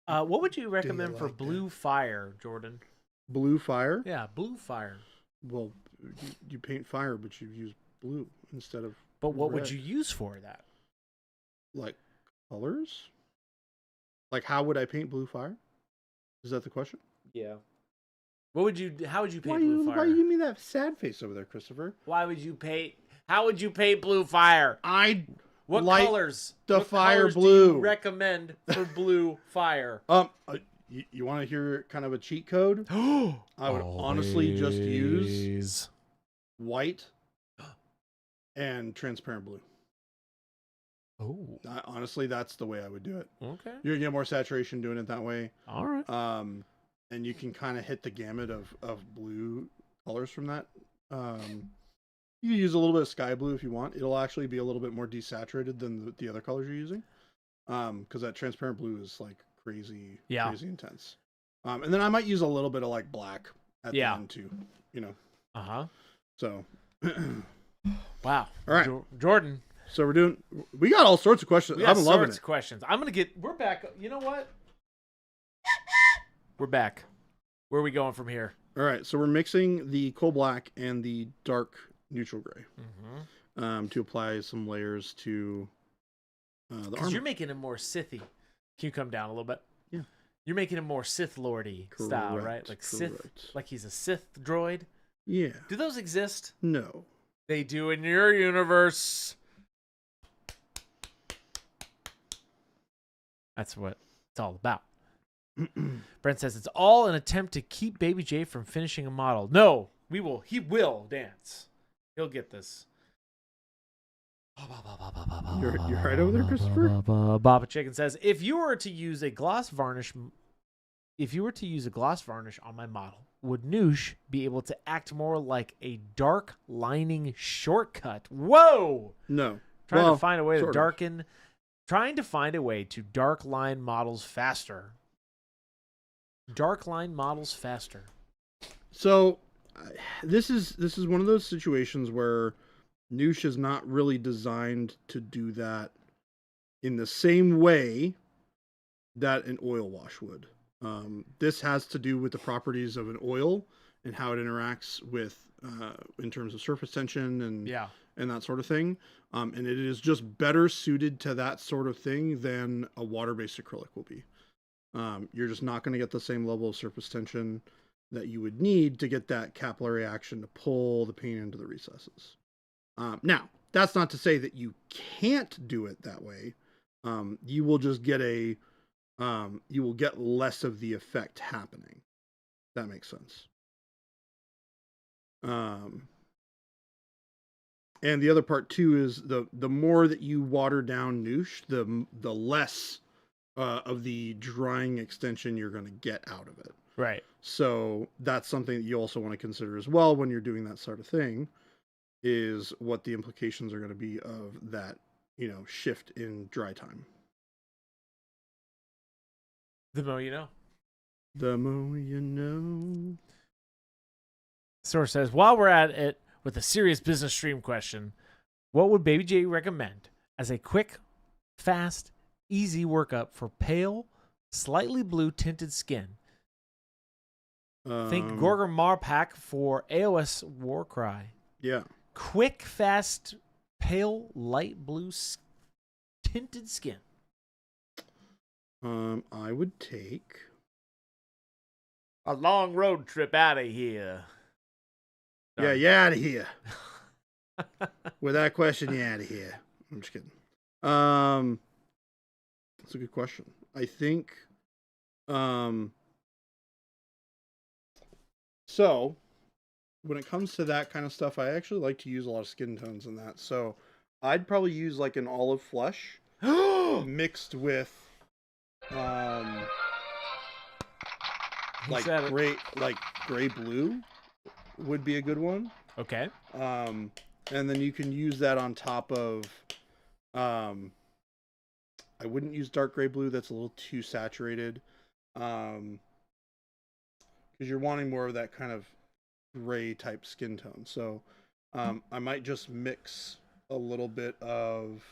What would you recommend for blue fire, Jordan? Blue fire? Yeah, blue fire. Well, you paint fire, but you use blue instead of But what red. would you use for that? Like colors? Like how would I paint blue fire? Is that the question? Yeah. How would you paint blue fire? Why you give me that sad face over there, Christopher? How would you paint blue fire? What colors? What colors blue. Do you recommend for blue fire? You want to hear kind of a cheat code? I would honestly just use white and transparent blue. Oh. Honestly, that's the way I would do it. Okay. You're gonna get more saturation doing it that way. All right. And you can kind of hit the gamut of blue colors from that. You can use a little bit of sky blue if you want. It'll actually be a little bit more desaturated than the other colors you're using. Because that transparent blue is like crazy intense. And then I might use a little bit of like black at the end too. So. Wow. All right, Jordan. So we got all sorts of questions. I'm loving it. Questions. We're back. You know what? We're back. Where are we going from here? All right. So we're mixing the coal black and the dark neutral gray to apply some layers to the armor. Because you're making it more Sithy. Can you come down a little bit? Yeah. You're making it more Sith Lordy style, right? Like Sith, like he's a Sith droid. Yeah. Do those exist? No. They do in your universe. That's what it's all about. Brent says it's all an attempt to keep Baby J from finishing a model. No, he will dance. He'll get this. You're right over there, Christopher. Baba Chicken says if you were to use a gloss varnish on my model, would Noosh be able to act more like a dark lining shortcut? Whoa! No. Trying to find a way to dark line models faster. Dark line models faster. So this is one of those situations where Noosh is not really designed to do that in the same way that an oil wash would. This has to do with the properties of an oil and how it interacts with in terms of surface tension and that sort of thing. And it is just better suited to that sort of thing than a water-based acrylic will be. You're just not going to get the same level of surface tension that you would need to get that capillary action to pull the paint into the recesses. Now, that's not to say that you can't do it that way. You will just get you will get less of the effect happening. That makes sense. And the other part too is the more that you water down Noosh, the less of the drying extension you're going to get out of it. Right. So that's something that you also want to consider as well when you're doing that sort of thing, is what the implications are going to be of that, shift in dry time. The more you know. The more you know. Source says, while we're at it with a serious business stream question, what would Baby J recommend as a quick, fast, easy workup for pale, slightly blue tinted skin? Think Gorgon Pack for AOS Warcry. Yeah. Quick, fast, pale, light blue tinted skin. I would take a long road trip out of here. Yeah, you out of here. With that question, you out of here. I'm just kidding. That's a good question. I think, so when it comes to that kind of stuff, I actually like to use a lot of skin tones in that. So I'd probably use like an olive flesh mixed with, gray blue would be a good one. Okay. And then you can use that on top of, I wouldn't use dark gray blue. That's a little too saturated. Because you're wanting more of that kind of gray type skin tone. So, I might just mix a little bit of,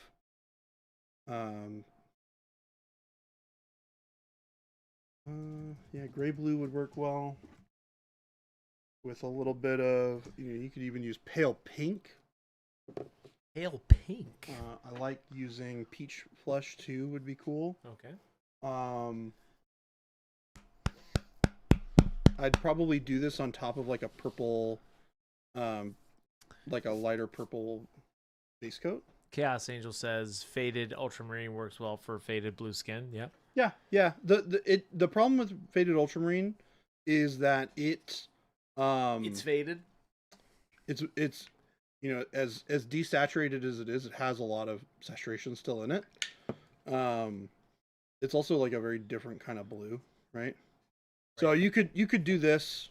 gray blue would work well. With a little bit of, you could even use pale pink. Pale pink. I like using peach flesh too. Would be cool. Okay. I'd probably do this on top of like a purple, like a lighter purple base coat. Chaos Angel says faded ultramarine works well for faded blue skin. Yeah. Yeah. The problem with faded ultramarine is that it's faded. It's as desaturated as it is, it has a lot of saturation still in it. It's also like a very different kind of blue, right? So you could do this,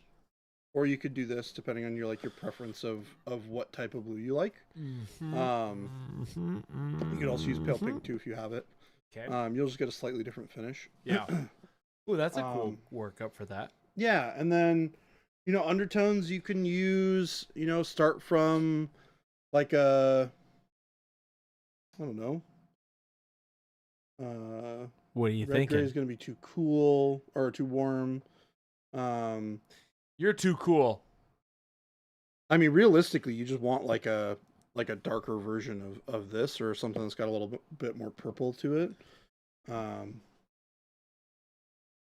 or you could do this depending on your preference of what type of blue you like. You could also use pale pink too if you have it. Okay. You'll just get a slightly different finish. Yeah. Ooh, that's a cool workup for that. Yeah, and then undertones you can use, start from like a, I don't know. What are you red thinking? Gray is going to be too cool or too warm. You're too cool. I mean, realistically, you just want like a darker version of this, or something that's got a little bit more purple to it.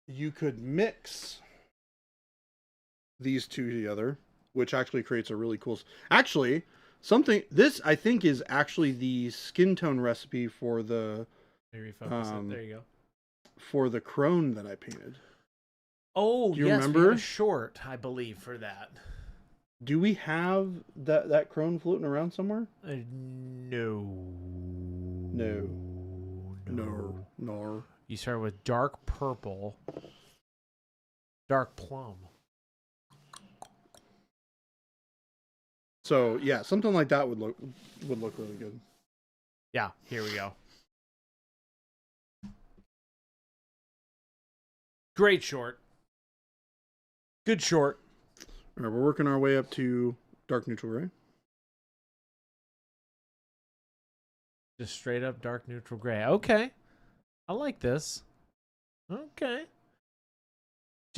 You could mix these two together, which actually creates a really cool. Actually, this I think is actually the skin tone recipe for the. Refocus it. There you go. For the crone that I painted. Oh, do you yes, remember? We have a short, I believe, for that. Do we have that crone floating around somewhere? No. You start with dark purple, dark plum. So yeah, something like that would look really good. Yeah, here we go. Great short. Good short. All right, we're working our way up to dark neutral gray. Just straight up dark neutral gray. Okay. I like this. Okay.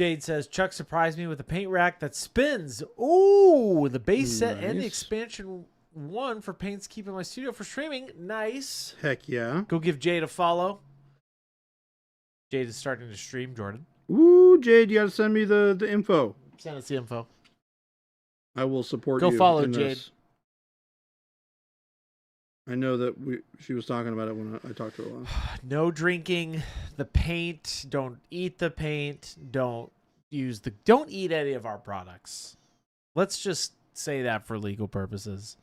Jade says, Chuck surprised me with a paint rack that spins. Ooh, the base set and the expansion one for paints keeping my studio for streaming. Nice. Heck yeah. Go give Jade a follow. Jade is starting to stream, Jordan. Ooh, Jade, you got to send me the info. Send us the info. I will support you. Go follow Jade. This. I know that she was talking about it when I talked to her last. No drinking the paint. Don't eat the paint. Don't eat any of our products. Let's just say that for legal purposes.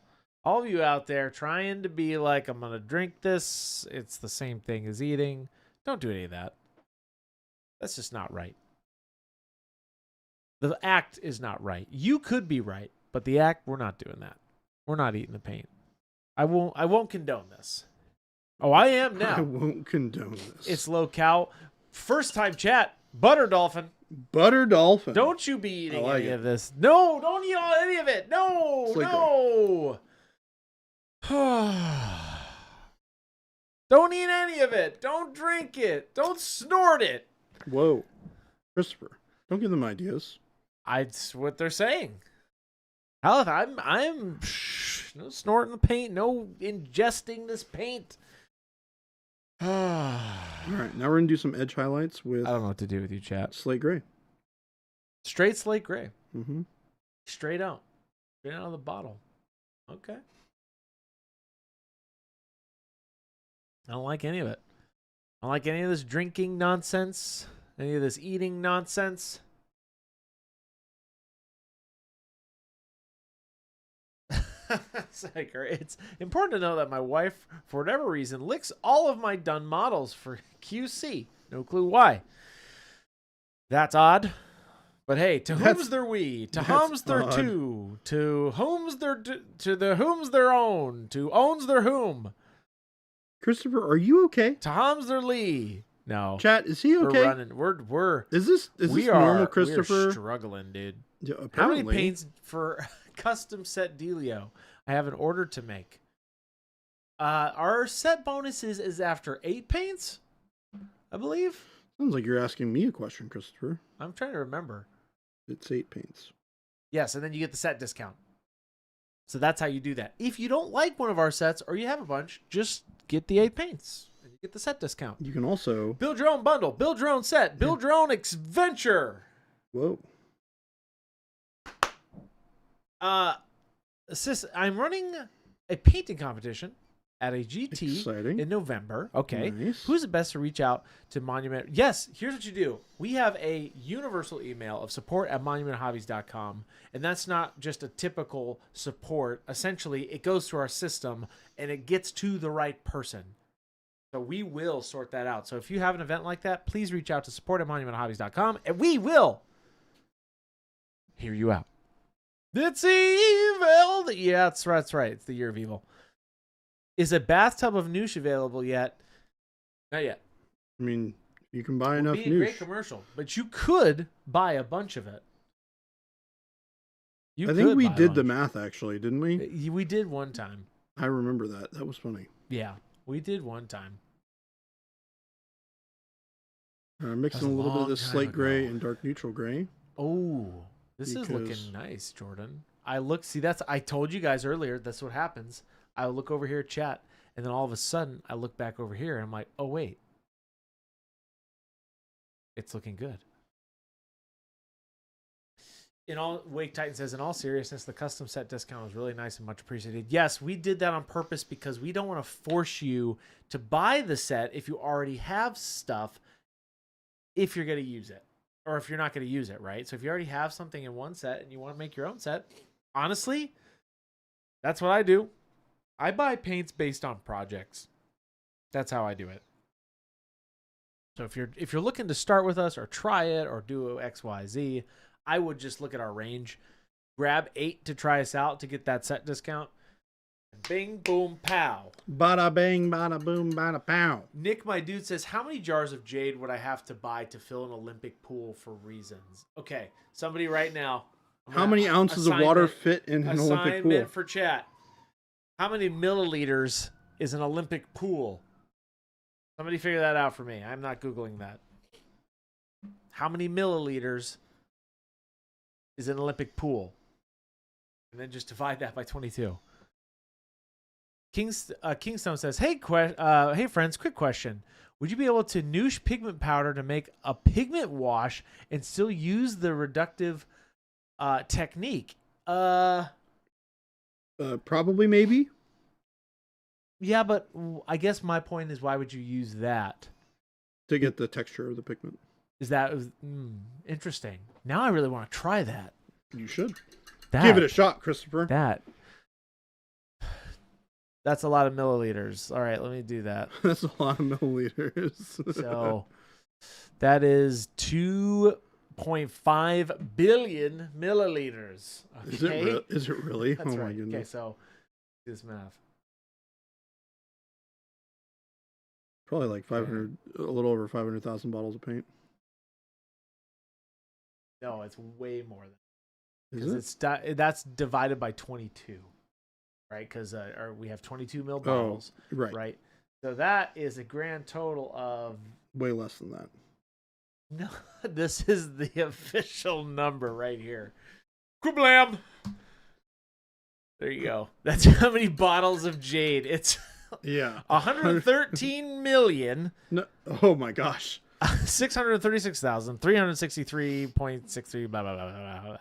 All of you out there trying to be like, I'm going to drink this. It's the same thing as eating. Don't do any of that. That's just not right. The act is not right. You could be right, but the act, we're not doing that. We're not eating the paint. I won't condone this. Oh, I am now. I won't condone this. It's low-cal. First time chat. Butter Dolphin. Butter Dolphin. Don't you be eating any of this. No, don't eat any of it. No, no. Don't eat any of it. Don't drink it. Don't snort it. Whoa. Christopher, don't give them ideas. That's what they're saying. Hell, I'm no snorting the paint, no ingesting this paint. All right, now we're gonna do some edge highlights with. I don't know what to do with you, chat. Slate gray. Straight slate gray. Mm-hmm. Straight out of the bottle. Okay. I don't like any of it. I don't like any of this drinking nonsense. Any of this eating nonsense. It's important to know that my wife, for whatever reason, licks all of my done models for QC. No clue why. That's odd. But hey, to whom's their we, to whom's their to whom's their to the whom's their own, to owns their whom. Christopher, are you okay? To whom's their lee. No. Chat, is he okay? We're running. We're Is this normal, Christopher? We're struggling, dude. Yeah, how many paints for custom set dealio? I have an order to make. Our set bonuses is after 8 paints, I believe. Sounds like you're asking me a question, Christopher. I'm trying to remember. It's 8 paints. Yes, and then you get the set discount. So that's how you do that. If you don't like one of our sets or you have a bunch, just get the 8 paints and you get the set discount. You can also build your own bundle, build your own set, build your own adventure. Whoa. I'm running a painting competition at a GT in November. Okay. Nice. Who's the best to reach out to Monument? Yes, here's what you do. We have a universal email of support@monumenthobbies.com, and that's not just a typical support. Essentially, it goes through our system, and it gets to the right person. So we will sort that out. So if you have an event like that, please reach out to support@monumenthobbies.com, and we will hear you out. It's evil. Yeah, that's right. It's the year of evil. Is a bathtub of noosh available yet? Not yet. I mean, you can buy enough noosh. Be a great commercial, but you could buy a bunch of it. I think we did the math, actually, didn't we? We did one time. I remember that. That was funny. Yeah, we did one time. Mixing a little bit of this slate gray and dark neutral gray. Oh, this is looking nice, Jordan. I told you guys earlier, that's what happens. I look over here at chat, and then all of a sudden, I look back over here, and I'm like, oh, wait. It's looking good. Wake Titan says, in all seriousness, the custom set discount was really nice and much appreciated. Yes, we did that on purpose because we don't want to force you to buy the set if you already have stuff, if you're going to use it. Or if you're not going to use it, right? So if you already have something in one set and you want to make your own set, honestly, that's what I do. I buy paints based on projects. That's how I do it. So if you're looking to start with us or try it or do XYZ, I would just look at our range, grab 8 to try us out to get that set discount. Bing, boom, pow. Bada bang, bada boom, bada pow. Nick, my dude, says, how many jars of jade would I have to buy to fill an Olympic pool for reasons? Okay, somebody right now. How many ounces of water fit in an Olympic pool? Assignment for chat. How many milliliters is an Olympic pool? Somebody figure that out for me. I'm not Googling that. how many milliliters is an Olympic pool? And then just divide that by 22. Kingstone says, hey friends, quick question. Would you be able to noosh pigment powder to make a pigment wash and still use the reductive technique? Probably, maybe. Yeah, but I guess my point is, why would you use that? To get the texture of the pigment. Is that interesting? Now I really want to try that. You should. Give it a shot, Christopher. That's a lot of milliliters. All right, let me do that. That's a lot of milliliters. So that is 2.5 billion milliliters. Okay? Is it really? That's right. My goodness. Okay, so do this math. Probably like 500, a little over 500,000 bottles of paint. No, it's way more than. Is it? That's divided by 22. Right, because we have 22 ml bottles. Oh, right. Right. So that is a grand total of way less than that. No, this is the official number right here. Kablam! There you go. That's how many bottles of jade. It's 113 million. No, oh my gosh. 636,363.63. Blah blah blah blah blah.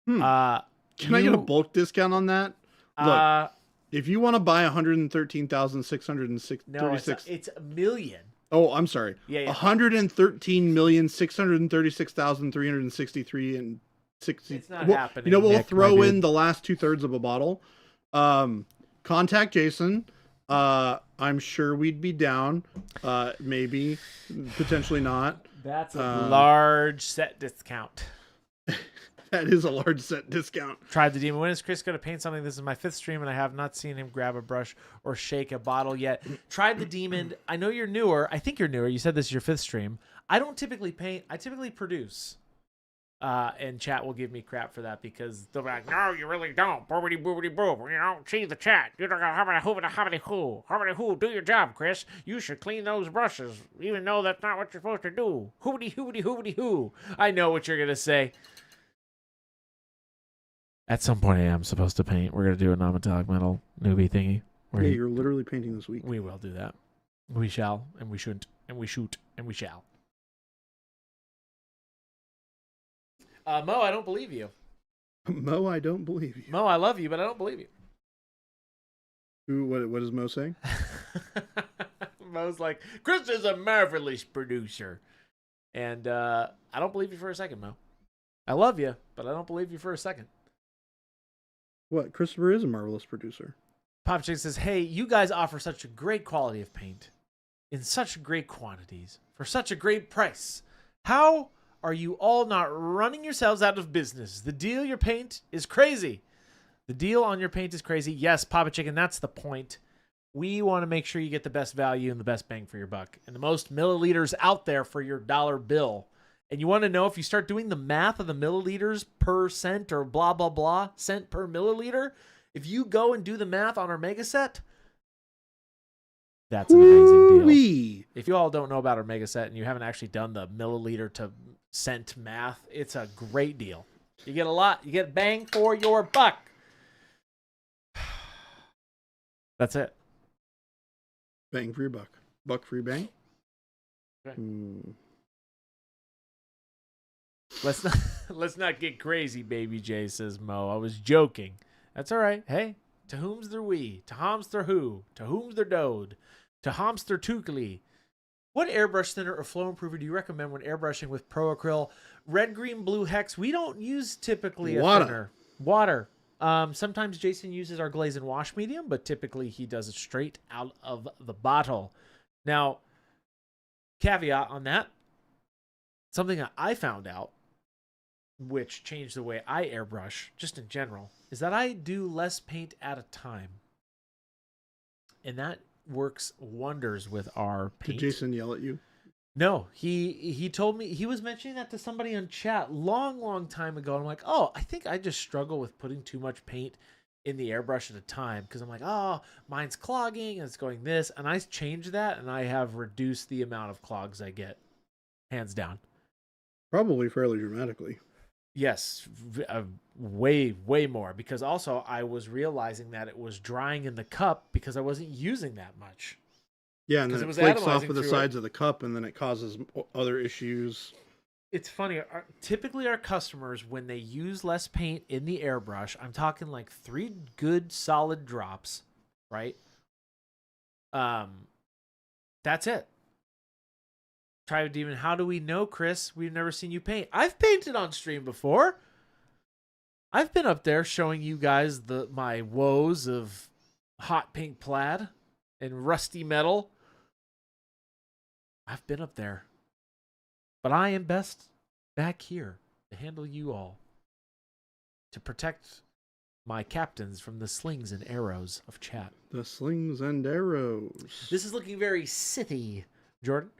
Wow. Can I get a bulk discount on that? Look, if you want to buy 113,636, no, it's a million. Oh, I'm sorry. Yeah. 113,636,363 and 60. It's not happening. We'll throw in the last 2/3 of a bottle. Contact Jason. I'm sure we'd be down. Maybe, potentially not. That's a large set discount. That is a large set discount. Tried the demon. When is Chris going to paint something? This is my 5th stream, and I have not seen him grab a brush or shake a bottle yet. Tried the demon. I know you're newer. I think you're newer. You said this is your 5th stream. I don't typically paint. I typically produce. And chat will give me crap for that because they'll be like, no, you really don't. Boobity boobity boob. You don't see the chat. You don't hobbity hoo. Do your job, Chris. You should clean those brushes, even though that's not what you're supposed to do. Hoobity hoo. I know what you're going to say. At some point, I am supposed to paint. We're going to do a non-metallic metal newbie thingy. Yeah, you're literally painting this week. We will do that. We shall, and we shouldn't, and we shoot, and we shall. Mo, I don't believe you. Mo, I don't believe you. Mo, I love you, but I don't believe you. What is Mo saying? Mo's like, Chris is a marvelous producer. And I don't believe you for a second, Mo. I love you, but I don't believe you for a second. What? Christopher is a marvelous producer. Pop Chick says, hey, you guys offer such a great quality of paint in such great quantities for such a great price. How are you all not running yourselves out of business? The deal your paint is crazy. The deal on your paint is crazy. Yes, Papa Chicken, that's the point. We want to make sure you get the best value and the best bang for your buck and the most milliliters out there for your dollar bill. And you want to know, if you start doing the math of the milliliters per cent or blah, blah, blah, cent per milliliter, if you go and do the math on our mega set, that's an amazing deal. If you all don't know about our mega set and you haven't actually done the milliliter to cent math, it's a great deal. You get a lot. You get bang for your buck. That's it. Bang for your buck. Buck for your bang. Okay. Let's not get crazy, Baby J, says Mo. I was joking. That's all right. Hey, to whom's their we, to hom's their who, to whom's their dode, to hom's their tukely. What airbrush thinner or flow improver do you recommend when airbrushing with Pro Acryl? Red, green, blue, hex. We don't use typically a thinner. Water. Sometimes Jason uses our glaze and wash medium, but typically he does it straight out of the bottle. Now, caveat on that, something that I found out, which changed the way I airbrush, just in general, is that I do less paint at a time. And that works wonders with our paint. Did Jason yell at you? No, he told me, he was mentioning that to somebody on chat long time ago. And I'm like, oh, I think I just struggle with putting too much paint in the airbrush at a time. Because I'm like, oh, mine's clogging and it's going this. And I changed that and I have reduced the amount of clogs I get. hands down. Probably fairly dramatically. Yes, way, way more. Because also I was realizing that it was drying in the cup because I wasn't using that much. Yeah, and then it flakes off of the sides of the cup, and then it causes other issues. It's funny. Typically, our customers, when they use less paint in the airbrush, I'm talking like 3 good solid drops, right? That's it. How do we know, Chris? We've never seen you paint. I've painted on stream before. I've been up there showing you guys my woes of hot pink plaid and rusty metal. I've been up there. But I am best back here to handle you all. To protect my captains from the slings and arrows of chat. The slings and arrows. This is looking very Sithy, Jordan.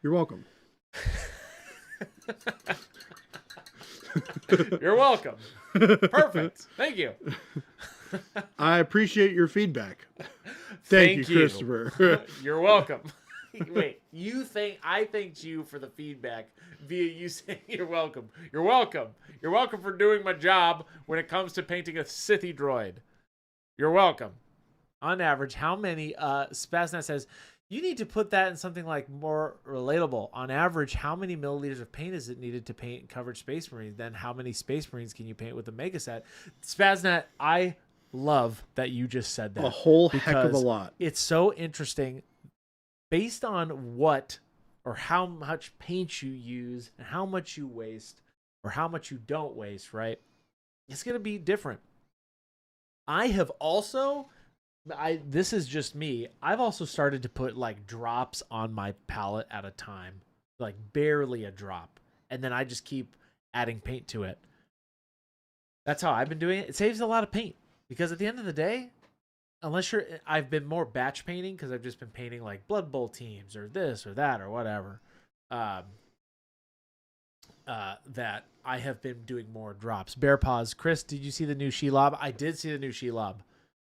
You're welcome. You're welcome. Perfect. Thank you. I appreciate your feedback. Thank you, Christopher. You're welcome. Wait, I thanked you for the feedback via you saying you're welcome. You're welcome. You're welcome for doing my job when it comes to painting a Sithy droid. You're welcome. On average, how many Spaznet says you need to put that in something like more relatable. On average, how many milliliters of paint is it needed to paint covered Space Marines? Then how many Space Marines can you paint with a Mega Set? Spaznet, I love that you just said that. A whole heck of a lot. It's so interesting. Based on what or how much paint you use and how much you waste or how much you don't waste, right? It's going to be different. I have also, this is just me, I've also started to put like drops on my palette at a time, like barely a drop. And then I just keep adding paint to it. That's how I've been doing it. It saves a lot of paint because at the end of the day, I've been more batch painting because I've just been painting like Blood Bowl teams or this or that or whatever. That I have been doing more drops. Bear Paws. Chris, did you see the new Shelob? I did see the new Shelob.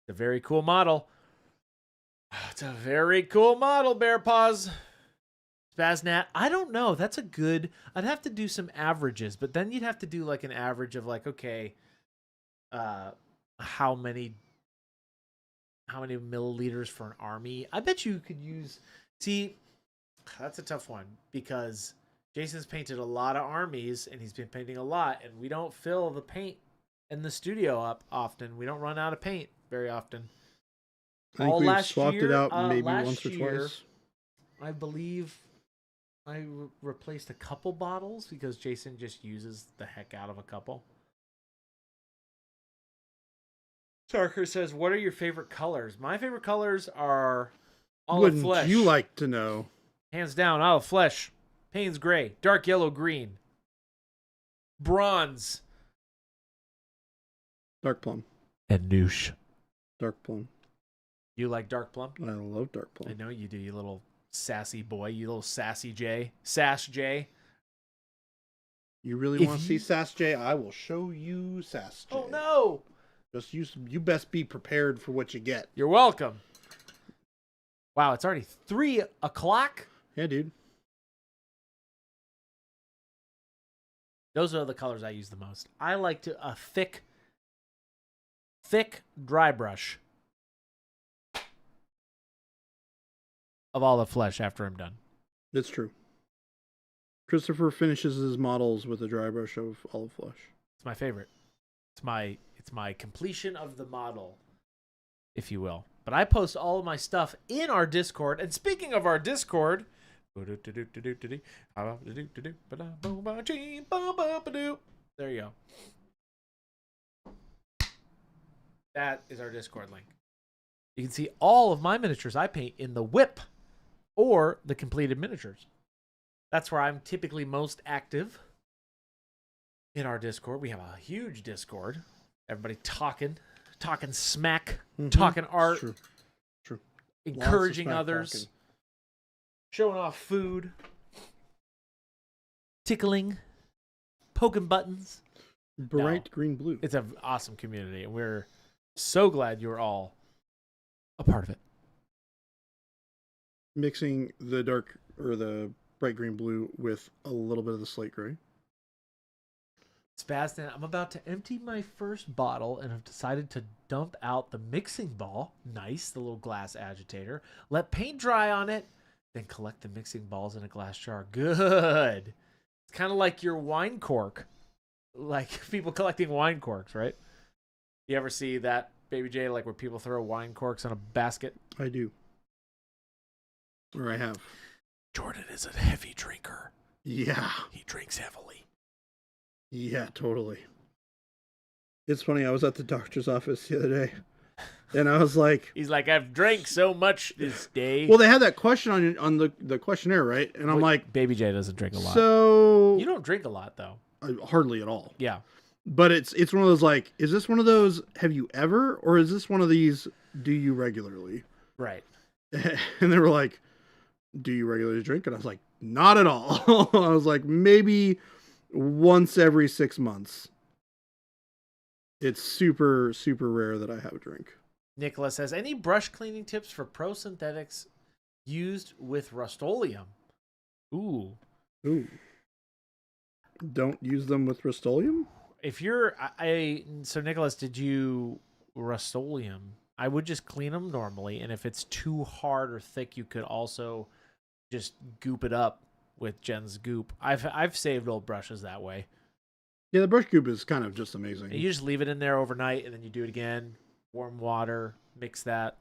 It's a very cool model. It's a very cool model, Bear Paws. Spaznat. I don't know. That's a good... I'd have to do some averages, but then you'd have to do like an average of like, okay, how many milliliters for an army? I bet you could use... See, that's a tough one because Jason's painted a lot of armies and he's been painting a lot, and we don't fill the paint in the studio up often. We don't run out of paint very often. I think we've swapped it out maybe once or twice. I believe I replaced a couple bottles because Jason just uses the heck out of a couple. Sarker says, what are your favorite colors? My favorite colors are olive flesh. Wouldn't you like to know? Hands down, olive flesh. Payne's gray. Dark yellow green. Bronze. Dark plum. And noosh. Dark plum. You like dark plum? I love dark plum. I know you do, you little sassy boy. You little sassy J. Sass J. You really want to see Sass J? I will show you Sass J. Oh, no! Just you best be prepared for what you get. You're welcome. Wow, it's already 3 o'clock? Yeah, dude. Those are the colors I use the most. I like a thick dry brush of olive flesh after I'm done. It's true. Christopher finishes his models with a dry brush of olive flesh. It's my favorite. It's my completion of the model, if you will. But I post all of my stuff in our Discord. And speaking of our Discord, there you go. That is our Discord link. You can see all of my miniatures I paint in the whip or the completed miniatures. That's where I'm typically most active in our Discord. We have a huge Discord. Everybody talking smack, talking art, true. Encouraging others, talking. Showing off food, tickling, poking buttons. Bright green blue. It's an awesome community, and we're so glad you're all a part of it. Mixing the dark or the bright green blue with a little bit of the slate gray. Spazden, I'm about to empty my first bottle and have decided to dump out the mixing ball. Nice, the little glass agitator. Let paint dry on it, then collect the mixing balls in a glass jar. Good. It's kind of like your wine cork. Like people collecting wine corks, right? You ever see that, Baby J, like where people throw wine corks in a basket? I do. Or I have. Jordan is a heavy drinker. Yeah. He drinks heavily. Yeah, totally. It's funny, I was at the doctor's office the other day, and I was like... He's like, I've drank so much this day. Well, they had that question on the questionnaire, right? And I'm like... Baby J doesn't drink a lot. So... You don't drink a lot, though. Hardly at all. Yeah. But it's one of those, like, is this one of those, have you ever, or is this one of these, do you regularly? Right. And they were like, do you regularly drink? And I was like, not at all. I was like, maybe once every 6 months. It's super, super rare that I have a drink. Nicholas says, any brush cleaning tips for pro synthetics used with Rust-Oleum? Ooh. Don't use them with Rust-Oleum? If you're, so Nicholas, did you Rust-Oleum? I would just clean them normally, and if it's too hard or thick, you could also just goop it up with Jen's goop. I've saved old brushes that way. Yeah, the brush goop is kind of just amazing. You just leave it in there overnight, and then you do it again. Warm water, mix that.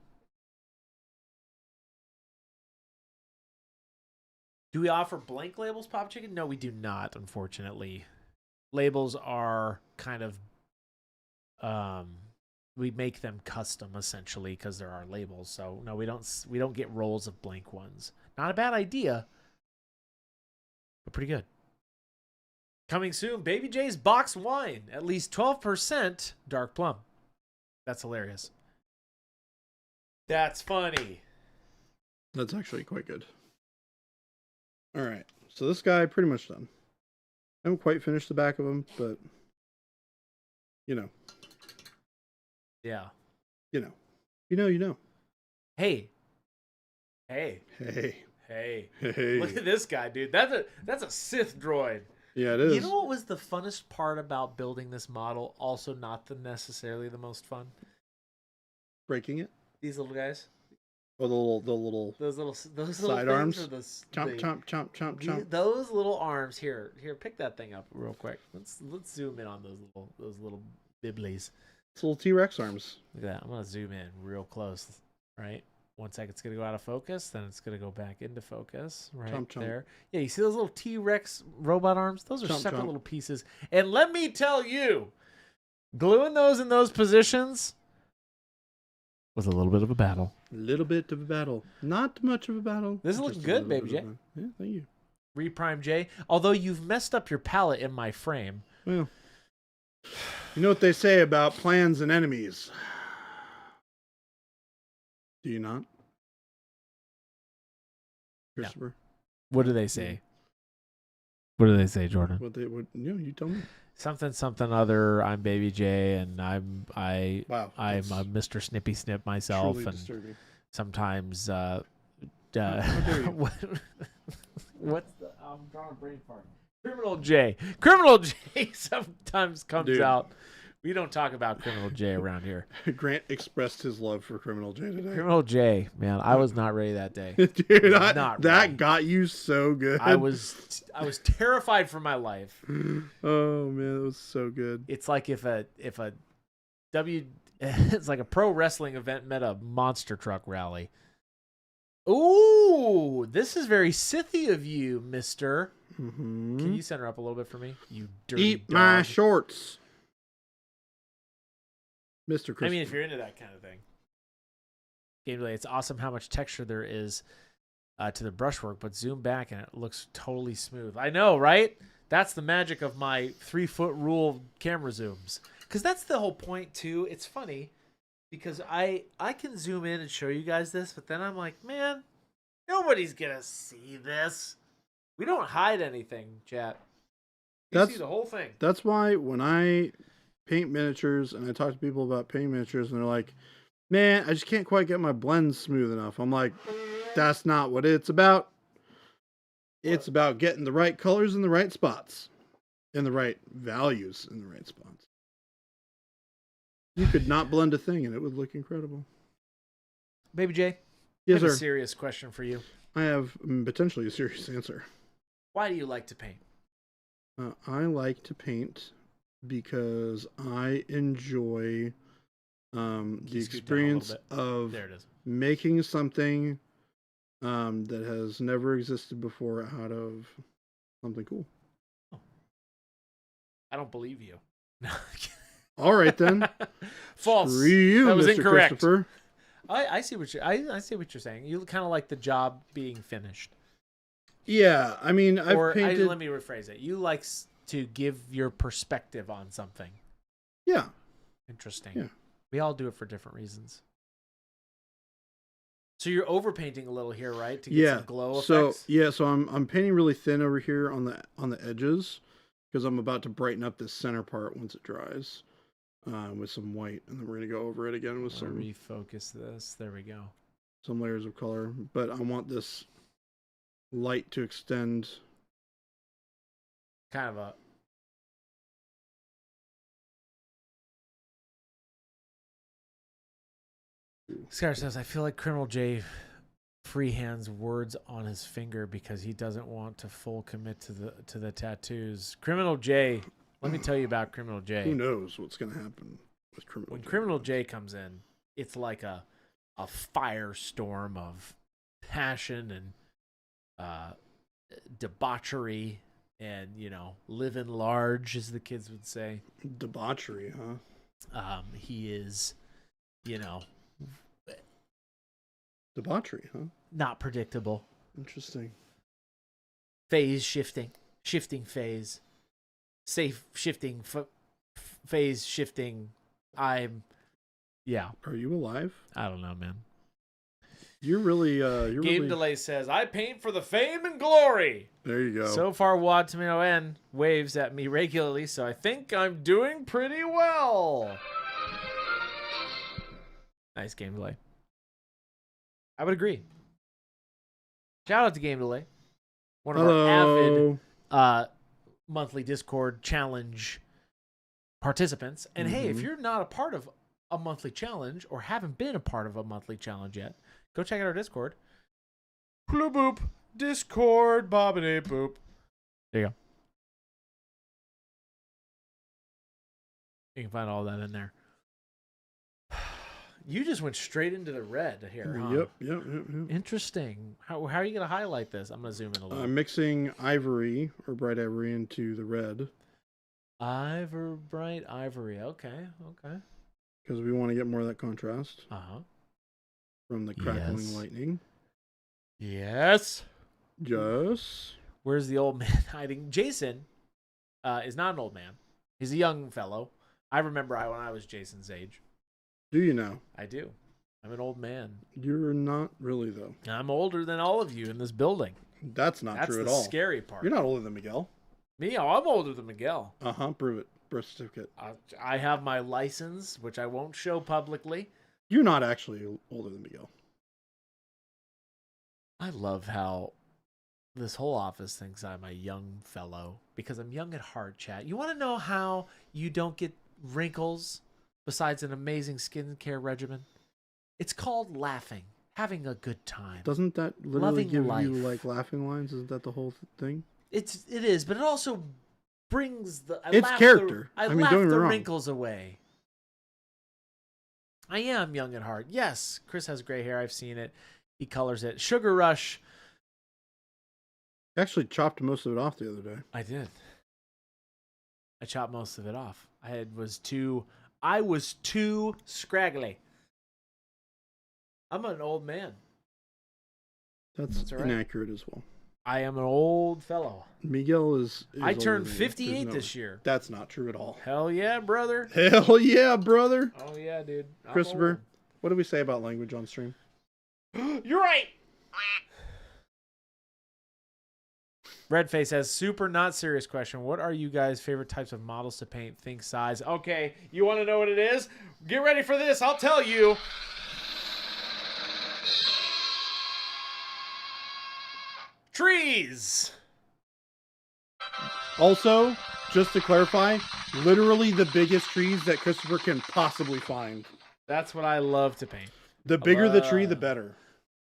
Do we offer blank labels, Pop Chicken? No, we do not, unfortunately. Labels are kind of, we make them custom essentially because they're our labels. So no, we don't get rolls of blank ones. Not a bad idea, but pretty good. Coming soon, Baby J's box wine, at least 12% dark plum. That's hilarious. That's funny. That's actually quite good. All right, so this guy pretty much done. I haven't quite finished the back of him, but you know. Yeah. You know. Hey. Look at this guy, dude. That's a Sith droid. Yeah, it is. You know what was the funnest part about building this model? Also not necessarily the most fun. Breaking it. These little guys. Oh, those little side arms. Chomp. Those little arms. Here, pick that thing up real quick. Let's zoom in on those little bibblies. It's little T-Rex arms. Look at that. I'm gonna zoom in real close. Right. 1 second, it's gonna go out of focus. Then it's gonna go back into focus. Right there. Yeah, you see those little T-Rex robot arms? Those are separate little pieces. And let me tell you, gluing those in those positions was a little bit of a battle. Not much of a battle. This is looking good, Baby J. Yeah, thank you. Reprime J. Although you've messed up your palette in my frame. Well, you know what they say about plans and enemies. Do you not? Christopher? No. What do they say? What do they say, Jordan? You tell me. Something other. I'm Baby J, and I'm a Mr. Snippy Snip myself, and disturbing. Sometimes what's the? I'm drawing a brain fart. Criminal J sometimes comes out. We don't talk about Criminal J around here. Grant expressed his love for Criminal J today. Criminal J, man, I was not ready that day. Dude, that got you so good. I was terrified for my life. Oh man, that was so good. It's like it's like a pro wrestling event met a monster truck rally. Ooh, this is very Sithy of you, mister. Mm-hmm. Can you center up a little bit for me? You dirty Eat dog. my shorts. Mr. Christopher. I mean, if you're into that kind of thing. Gameplay, it's awesome how much texture there is to the brushwork, but zoom back and it looks totally smooth. I know, right? That's the magic of my 3-foot rule camera zooms. Because that's the whole point, too. It's funny because I can zoom in and show you guys this, but then I'm like, man, nobody's going to see this. We don't hide anything, chat. You see the whole thing. That's why when I paint miniatures and I talk to people about painting miniatures and they're like, man, I just can't quite get my blends smooth enough. I'm like, that's not what it's about. It's about getting the right colors in the right spots. And the right values in the right spots. You could not blend a thing and it would look incredible. Baby J, yes, I have sir. a serious question for you. I have potentially a serious answer. Why do you like to paint? I like to paint because I enjoy the experience of making something that has never existed before out of something cool. Oh. I don't believe you. All right then. False. Screw you, that was Mr. incorrect. Christopher. I see what I see what you're saying. You kind of like the job being finished. Yeah, I mean, I've painted. Let me rephrase it. You like to give your perspective on something. Yeah. Interesting. Yeah. We all do it for different reasons. So you're overpainting a little here, right? To get some glow effects. So I'm painting really thin over here on the edges because I'm about to brighten up this center part once it dries with some white, and then we're gonna go over it again with some. Refocus this. There we go. Some layers of color, but I want this light to extend. Kind of a. Scar says, I feel like Criminal J freehands words on his finger because he doesn't want to full commit to the tattoos. Criminal J, let me tell you about Criminal J. Who knows what's going to happen with Criminal When J. Criminal J comes in, it's like a firestorm of passion and debauchery and, living large, as the kids would say. Debauchery, huh? He is, Debauchery, huh? not predictable. Interesting. Phase shifting phase. Safe shifting, phase shifting. Yeah. Are you alive? I don't know, man. You're really, Game Delay says, I paint for the fame and glory. There you go. So far, Wad Tomato N waves at me regularly, so I think I'm doing pretty well. Nice Game Delay. I would agree. Shout out to Game Delay. One of our avid monthly Discord challenge participants. And hey, if you're not a part of a monthly challenge or haven't been a part of a monthly challenge yet, go check out our Discord. Bloop boop. Discord, bobbity boop. There you go. You can find all that in there. You just went straight into the red here, huh? Yep. Interesting. How are you going to highlight this? I'm going to zoom in a little. I'm mixing ivory or bright ivory into the red. Bright ivory. Okay. Because we want to get more of that contrast. From the crackling lightning. Yes. Yes. Where's the old man hiding? Jason is not an old man. He's a young fellow. I remember when I was Jason's age. Do you now? I do. I'm an old man. You're not really, though. I'm older than all of you in this building. That's not true at all. That's the scary part. You're not older than Miguel. Me? Oh, I'm older than Miguel. Prove it. Birth certificate. I have my license, which I won't show publicly. You're not actually older than Miguel. I love how this whole office thinks I'm a young fellow because I'm young at heart, chat. You want to know how you don't get wrinkles besides an amazing skincare regimen? It's called laughing, having a good time. Doesn't that literally give life. you like laughing lines? Isn't that the whole thing? It is, but it also brings it's character. I mean, laugh don't get me the wrong. wrinkles away. I am young at heart. Yes, Chris has gray hair. I've seen it. He colors it. Sugar Rush. I actually chopped most of it off the other day. I did. I chopped most of it off. I was too scraggly. I'm an old man. That's right. inaccurate as well. I am an old fellow. Miguel is I turned 58 this year. That's not true at all. Hell yeah, brother. Hell yeah, brother. Oh yeah, dude. Christopher, what do we say about language on stream? You're right. Redface says, super not serious question. What are you guys' favorite types of models to paint? Think size. Okay, you want to know what it is? Get ready for this. I'll tell you. Trees. Also, just to clarify, literally the biggest trees that Christopher can possibly find. That's what I love to paint. The bigger the tree, the better.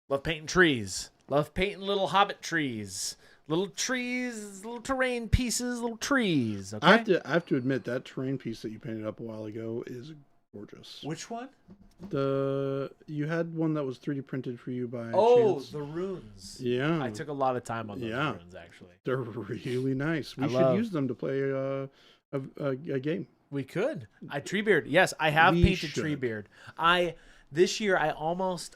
Love painting trees. Love painting little hobbit trees. Little trees, little terrain pieces, little trees. Okay? I have to admit that terrain piece that you painted up a while ago is gorgeous. Which one? You had one that was 3D printed for you by chance. The runes. Yeah. I took a lot of time on those runes, actually. They're really nice. We should use them to play a game. We could. Treebeard. Yes, I have painted Treebeard. This year I was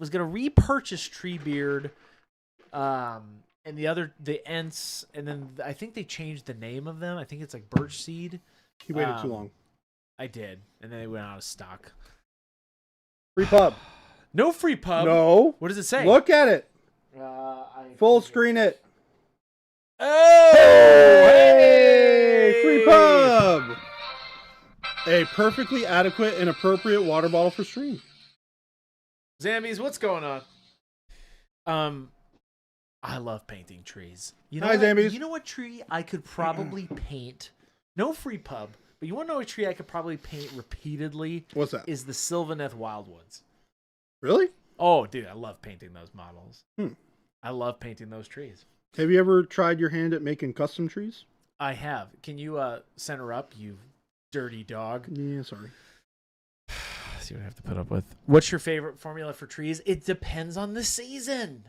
gonna repurchase Treebeard, and the Ents, and then I think they changed the name of them. I think it's like Birch Seed. You waited too long. I did, and then they went out of stock. Free pub. No free pub. No. What does it say? Look at it. Full screen it. Oh, hey! Free pub. A perfectly adequate and appropriate water bottle for stream. Zambies, what's going on? I love painting trees. Hi, Zambies. You know what tree I could probably paint? No free pub, but you want to know a tree I could probably paint repeatedly? What's that? Is the Sylvaneth Wildwoods. Really? Oh, dude, I love painting those models. I love painting those trees. Have you ever tried your hand at making custom trees? I have. Can you center up, you dirty dog? Yeah, sorry. See what I have to put up with. What's your favorite formula for trees? It depends on the season.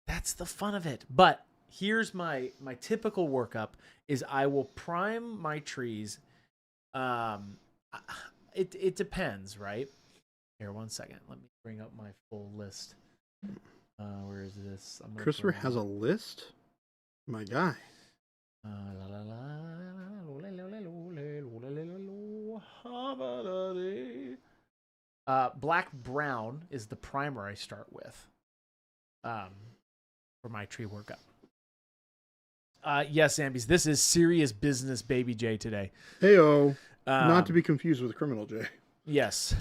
That's the fun of it. But here's my typical workup is I will prime my trees. It depends, right? Here, 1 second. Let me bring up my full list. Where is this? Christopher has a list? My guy. Black brown is the primer I start with for my tree workup. Yes, Zambies, this is serious business, Baby J, today. Heyo. Not to be confused with Criminal J. Yes.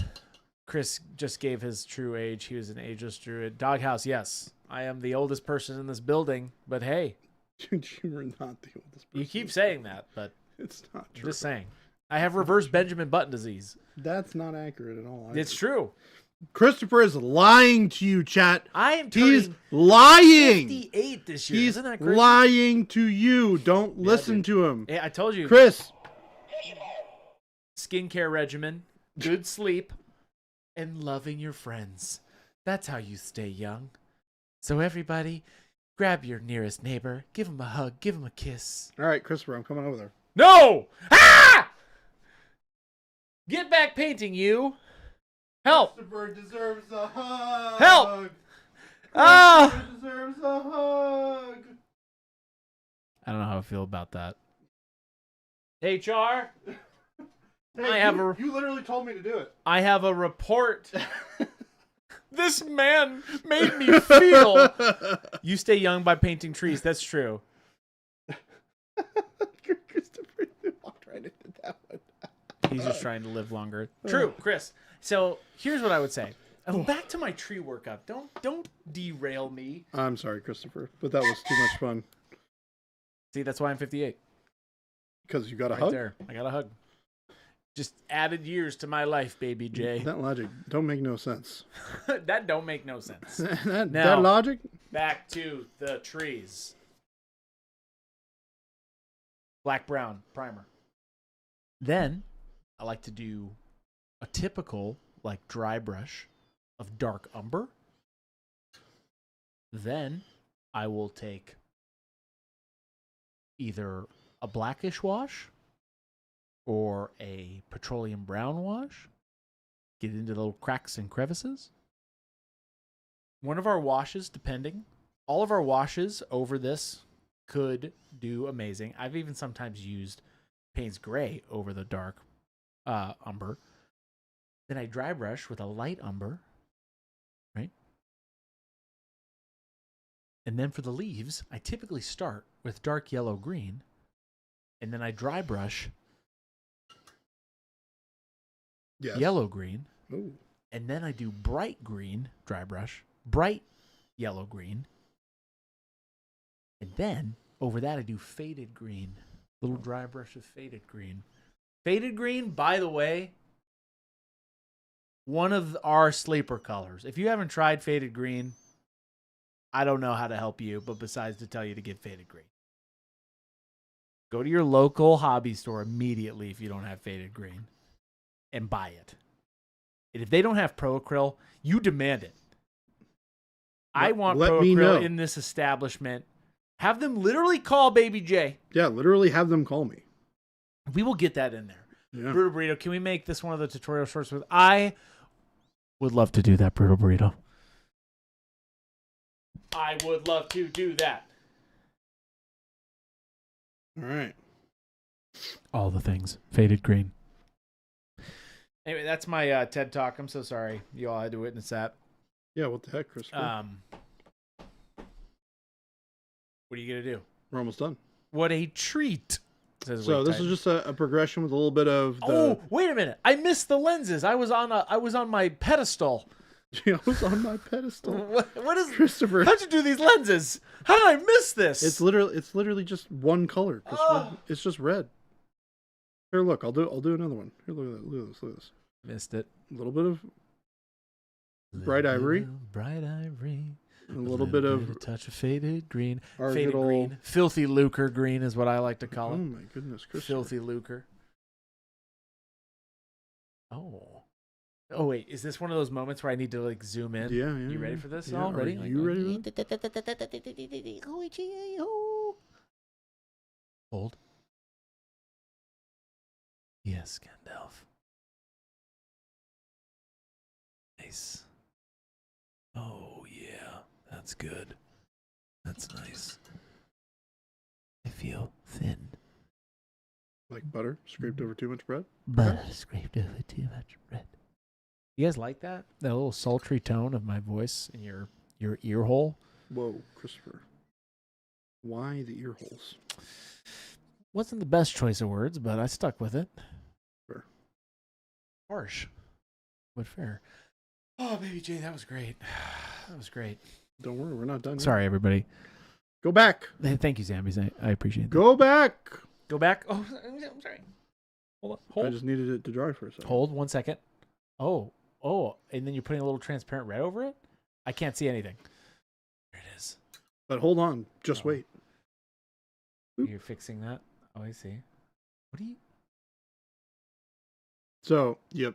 Chris just gave his true age. He was an ageless druid. Doghouse, yes. I am the oldest person in this building, but hey. You are not the oldest person. You keep saying that, but it's not true. Just saying. I have reverse Benjamin Button disease. That's not accurate at all. It's true. Christopher is lying to you, chat. I am He's lying. 58 this year. He's Isn't that crazy? Lying to you. Don't listen to him. Hey, I told you. Chris. Skincare regimen, good sleep, and loving your friends. That's how you stay young. So everybody, grab your nearest neighbor, give him a hug, give him a kiss. All right, Christopher, I'm coming over there. No! Ah! Get back painting, you. Help! Christopher deserves a hug. Help! Ah! Christopher deserves a hug. I don't know how I feel about that. HR? Hey, you literally told me to do it. I have a report. This man made me feel. You stay young by painting trees. That's true. Christopher walked right into that one. He's just trying to live longer. True, Chris. So here's what I would say. Back to my tree workup. Don't derail me. I'm sorry, Christopher, but that was too much fun. See, that's why I'm 58. Because you got a hug? There. I got a hug. Just added years to my life, Baby J. That logic don't make no sense. That don't make no sense. that logic? Back to the trees. Black-brown primer. Then, I like to do a typical, like, dry brush of dark umber. Then, I will take either a blackish wash or a petroleum brown wash. Get into the little cracks and crevices. One of our washes, depending. All of our washes over this could do amazing. I've even sometimes used Payne's Gray over the dark umber. Then I dry brush with a light umber. Right? And then for the leaves, I typically start with dark yellow-green. And then I dry brush yellow-green. And then I do bright green dry brush bright yellow green. And then over that I do faded green. Little dry brush of faded green. Faded green, by the way, one of our sleeper colors. If you haven't tried faded green, I don't know how to help you, but besides to tell you to get faded green. Go to your local hobby store immediately if you don't have faded green and buy it. And if they don't have Pro Acryl, you demand it. I want Pro Acryl in this establishment. Have them literally call Baby J. Yeah, literally have them call me. We will get that in there. Yeah. Brutal Burrito, can we make this one of the tutorial shorts with? I would love to do that, Brutal Burrito. I would love to do that. All right. All the things. Faded green. Anyway, that's my TED Talk. I'm so sorry you all had to witness that. Yeah, what the heck, Christopher? What are you going to do? We're almost done. What a treat. So this is just a progression with a little bit of the... Oh, wait a minute. I missed the lenses. I was on my pedestal. I was on my pedestal. What is Christopher? How'd you do these lenses? How did I miss this? It's literally just one color, Christopher. Oh. It's just red. Here, look. I'll do another one. Here, look at that. Look at this. Missed it. A little bit of bright ivory. Bright ivory. A little bit of a touch of faded green. Faded green. Filthy lucre green is what I like to call it. Oh my goodness, Christopher. Filthy lucre. Oh wait, is this one of those moments where I need to like zoom in? Yeah. You ready for this? Yeah. All ready? Are you ready? Hold. Yes, Gandalf. Nice. Oh yeah, that's good. That's nice. I feel thin. Like butter scraped over too much bread? Butter scraped over too much bread. You guys like that? That little sultry tone of my voice in your ear hole? Whoa, Christopher. Why the ear holes? Wasn't the best choice of words, but I stuck with it. Fair. Harsh, but fair. Oh, Baby J, that was great. That was great. Don't worry, we're not done yet. Sorry, everybody. Go back. Thank you, Zambies. I appreciate that. Go back. Go back. Oh, I'm sorry. Hold on. Hold. I just needed it to dry for a second. Hold 1 second. Oh, and then you're putting a little transparent red over it? I can't see anything. There it is. But hold on. Just wait. You're fixing that? Oh, I see. What do you... So, you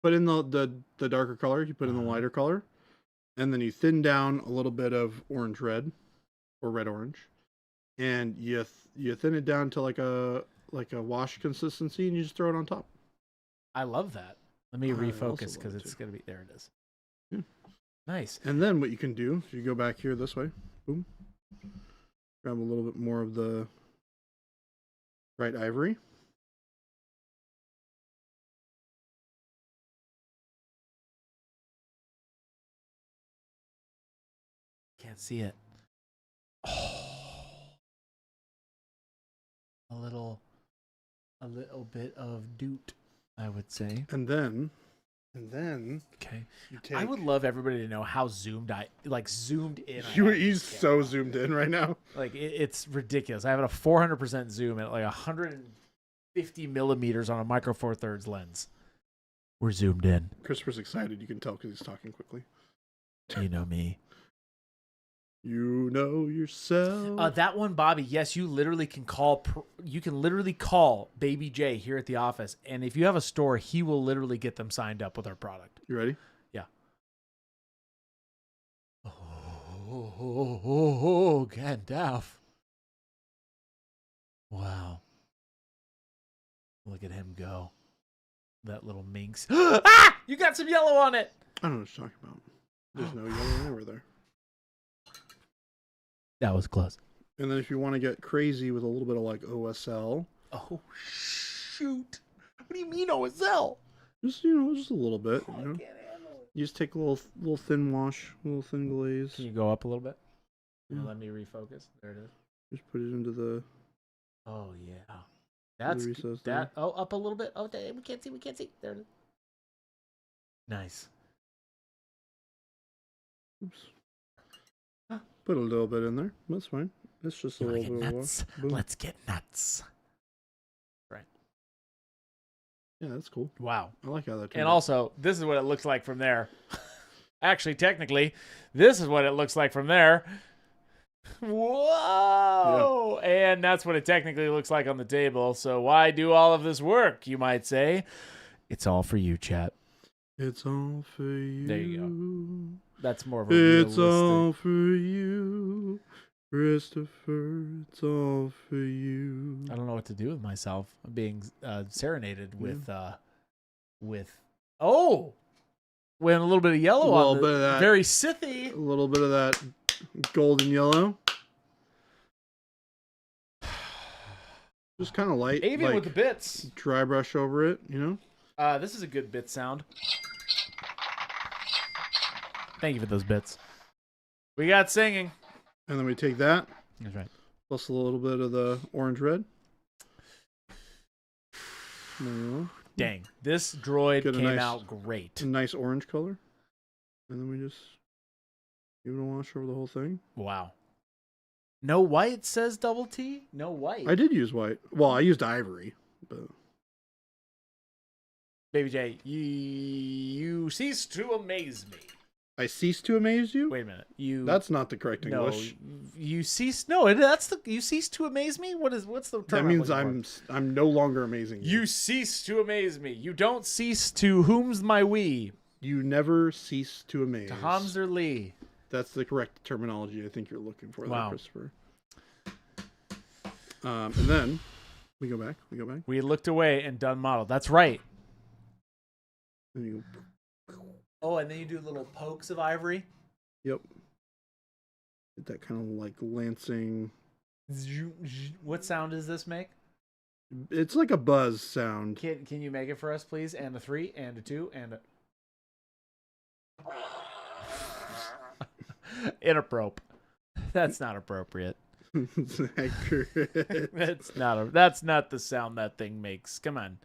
put in the darker color. You put in the lighter color. And then you thin down a little bit of orange red. Or red orange. And you thin it down to like a wash consistency. And you just throw it on top. I love that. Let me refocus because it's going to be... There it is. Yeah. Nice. And then what you can do is you go back here this way. Boom. Grab a little bit more of the bright ivory. Can't see it. Oh. A little bit of doot, I would say. And then okay. I would love everybody to know how zoomed in. He's so zoomed in right now. Like it's ridiculous. I have a 400% zoom at like 150 millimeters on a micro four thirds lens. We're zoomed in. Christopher's excited. You can tell because he's talking quickly. You know me. You know yourself. That one, Bobby. Yes, you literally can call. You can literally call Baby J here at the office, and if you have a store, he will literally get them signed up with our product. You ready? Yeah. Oh, Gandalf! Wow. Look at him go. That little minx. Ah! You got some yellow on it. I don't know what you're talking about. There's no yellow anywhere there. That was close. And then if you want to get crazy with a little bit of like OSL. Oh, shoot. What do you mean OSL? Just, just a little bit. I can't handle it. You just take a little thin wash, a little thin glaze. Can you go up a little bit? Yeah. Let me refocus. There it is. Just put it into the... Oh, yeah. That's that. There. Oh, up a little bit. Oh, we can't see. There it is. Nice. Oops. Put a little bit in there. That's fine. It's just a little bit of wash. Let's get nuts. Right. Yeah, that's cool. Wow. I like how that turned And out. also, this is what it looks like from there. Actually, technically, this is what it looks like from there. Whoa! Yeah. And that's what it technically looks like on the table. So why do all of this work, you might say? It's all for you, chat. It's all for you. There you go. That's more of a It's realistic... all for you, Christopher. It's all for you. I don't know what to do with myself. I'm being serenaded with with a little bit of yellow on the, bit of that, very Sithy. A little bit of that golden yellow. Just kind of light. Avian like, with the bits. Dry brush over it, you know? This is a good bit sound. Thank you for those bits. We got singing. And then we take that. That's right. Plus a little bit of the orange red. Dang. This droid came out great. A nice orange color. And then we just give it a wash over the whole thing. Wow. No white, says Double T? No white. I did use white. Well, I used ivory. But... Baby J, you cease to amaze me. I cease to amaze you? Wait a minute. That's not the correct English. You cease. No, you cease to amaze me. What's the term? That means I'm no longer amazing you. You cease to amaze me. You don't cease to whom's my we. You never cease to amaze. To Hamzer Lee. That's the correct terminology I think you're looking for there, Christopher. And then we go back. We looked away and done model. That's right. And you go. Oh, and then you do little pokes of ivory. Yep. Get that kind of like lancing. What sound does this make? It's like a buzz sound. Can you make it for us, please? And a 3, and a 2, and a... Inappropriate. That's not appropriate. It's accurate. That's not the sound that thing makes. Come on.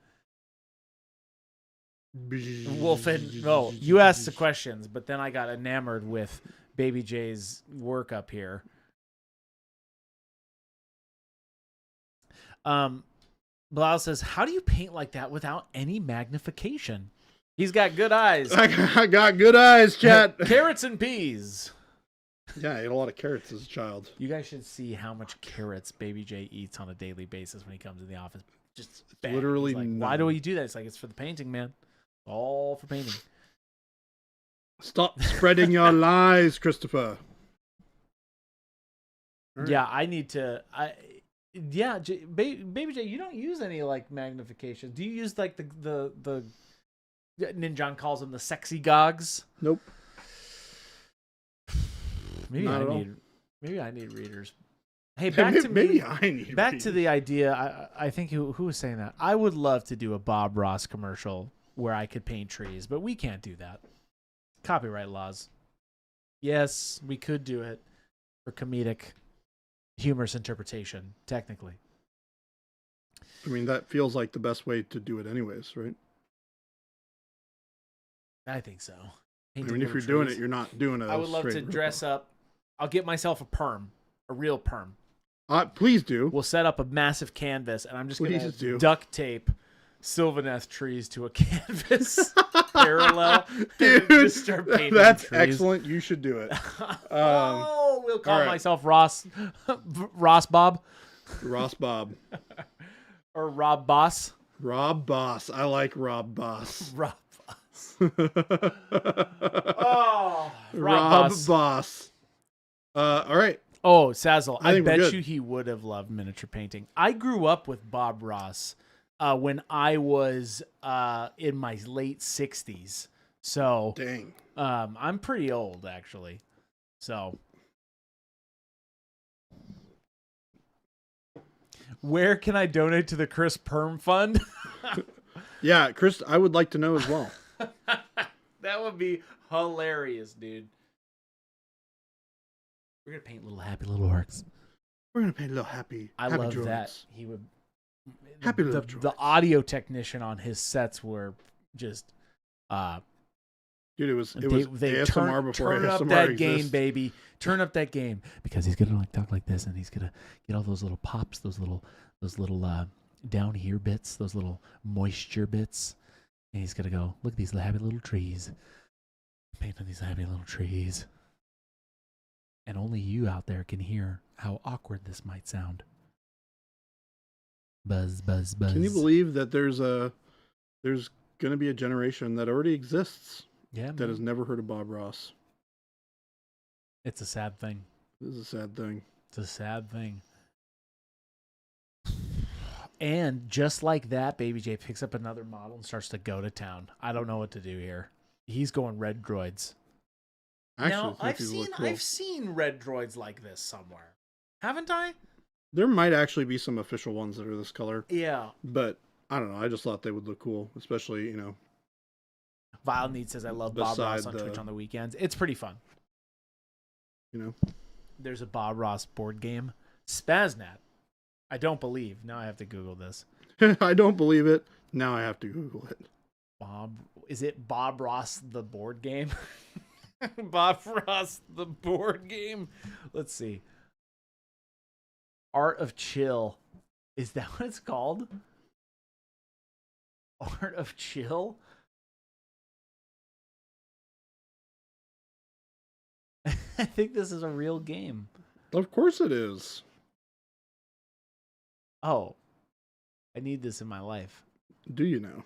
Wolfen, no, you asked the questions, but then I got enamored with Baby J's work up here. Blau says, how do you paint like that without any magnification? He's got good eyes. I got good eyes, chat. Carrots and peas. Yeah, I ate a lot of carrots as a child. You guys should see how much carrots Baby J eats on a daily basis when he comes in the office. Just literally like, why do we do that? It's like, it's for the painting, man. All for painting. Stop spreading your lies, Christopher. Right. Yeah, I need to. Baby J, you don't use any like magnification. Do you use like the Ninjan calls them the sexy gogs? Nope. Maybe I need readers. Hey, back to the idea. I think who was saying that? I would love to do a Bob Ross commercial where I could paint trees, but we can't do that. Copyright laws. Yes, we could do it for comedic, humorous interpretation, technically. I mean, that feels like the best way to do it anyways, right? I think so. Painting if you're doing it, you're not doing it. I would love to dress up. I'll get myself a perm, a real perm. Please do. We'll set up a massive canvas, and I'm just going to duct tape Sylvaneth trees to a canvas parallel. Dude, just start painting that's trees. Excellent. You should do it. We'll call myself Ross Bob. Ross Bob. Or Rob Boss. Rob Boss. I like Rob Boss. Rob Boss. Rob Boss. All right. Oh, Sazzle. I bet you he would have loved miniature painting. I grew up with Bob Ross when I was in my late 60s. So dang. I'm pretty old, actually. So where can I donate to the Chris Perm Fund? Yeah, Chris, I would like to know as well. That would be hilarious, dude. We're gonna paint little happy little orcs. We're gonna paint little happy. I happy love droids. that. He would. Happy little droids. The audio technician on his sets were just Dude, it was they ASMR before turn ASMR up that exists. game, baby. Turn up that game, because he's gonna like talk like this, and he's gonna get all those little pops, those little down here bits, those little moisture bits, and he's gonna go, look at these happy little trees. Paint on these happy little trees. And only you out there can hear how awkward this might sound. Buzz, buzz, buzz. Can you believe that there's going to be a generation that already exists that has never heard of Bob Ross? It's a sad thing. This is a sad thing. It's a sad thing. And just like that, Baby J picks up another model and starts to go to town. I don't know what to do here. He's going red droids. Now, I've seen red droids like this somewhere. Haven't I? There might actually be some official ones that are this color. Yeah. But I don't know. I just thought they would look cool, especially, Vile Need says, I love Bob Ross on Twitch on the weekends. It's pretty fun. There's a Bob Ross board game. Spaznat. I don't believe. Now I have to Google this. I don't believe it. Now I have to Google it. Is it Bob Ross the board game? Bob Ross the board game. Let's see. Art of Chill. Is that what it's called? Art of Chill? I think this is a real game. Of course it is. Oh. I need this in my life. Do you know?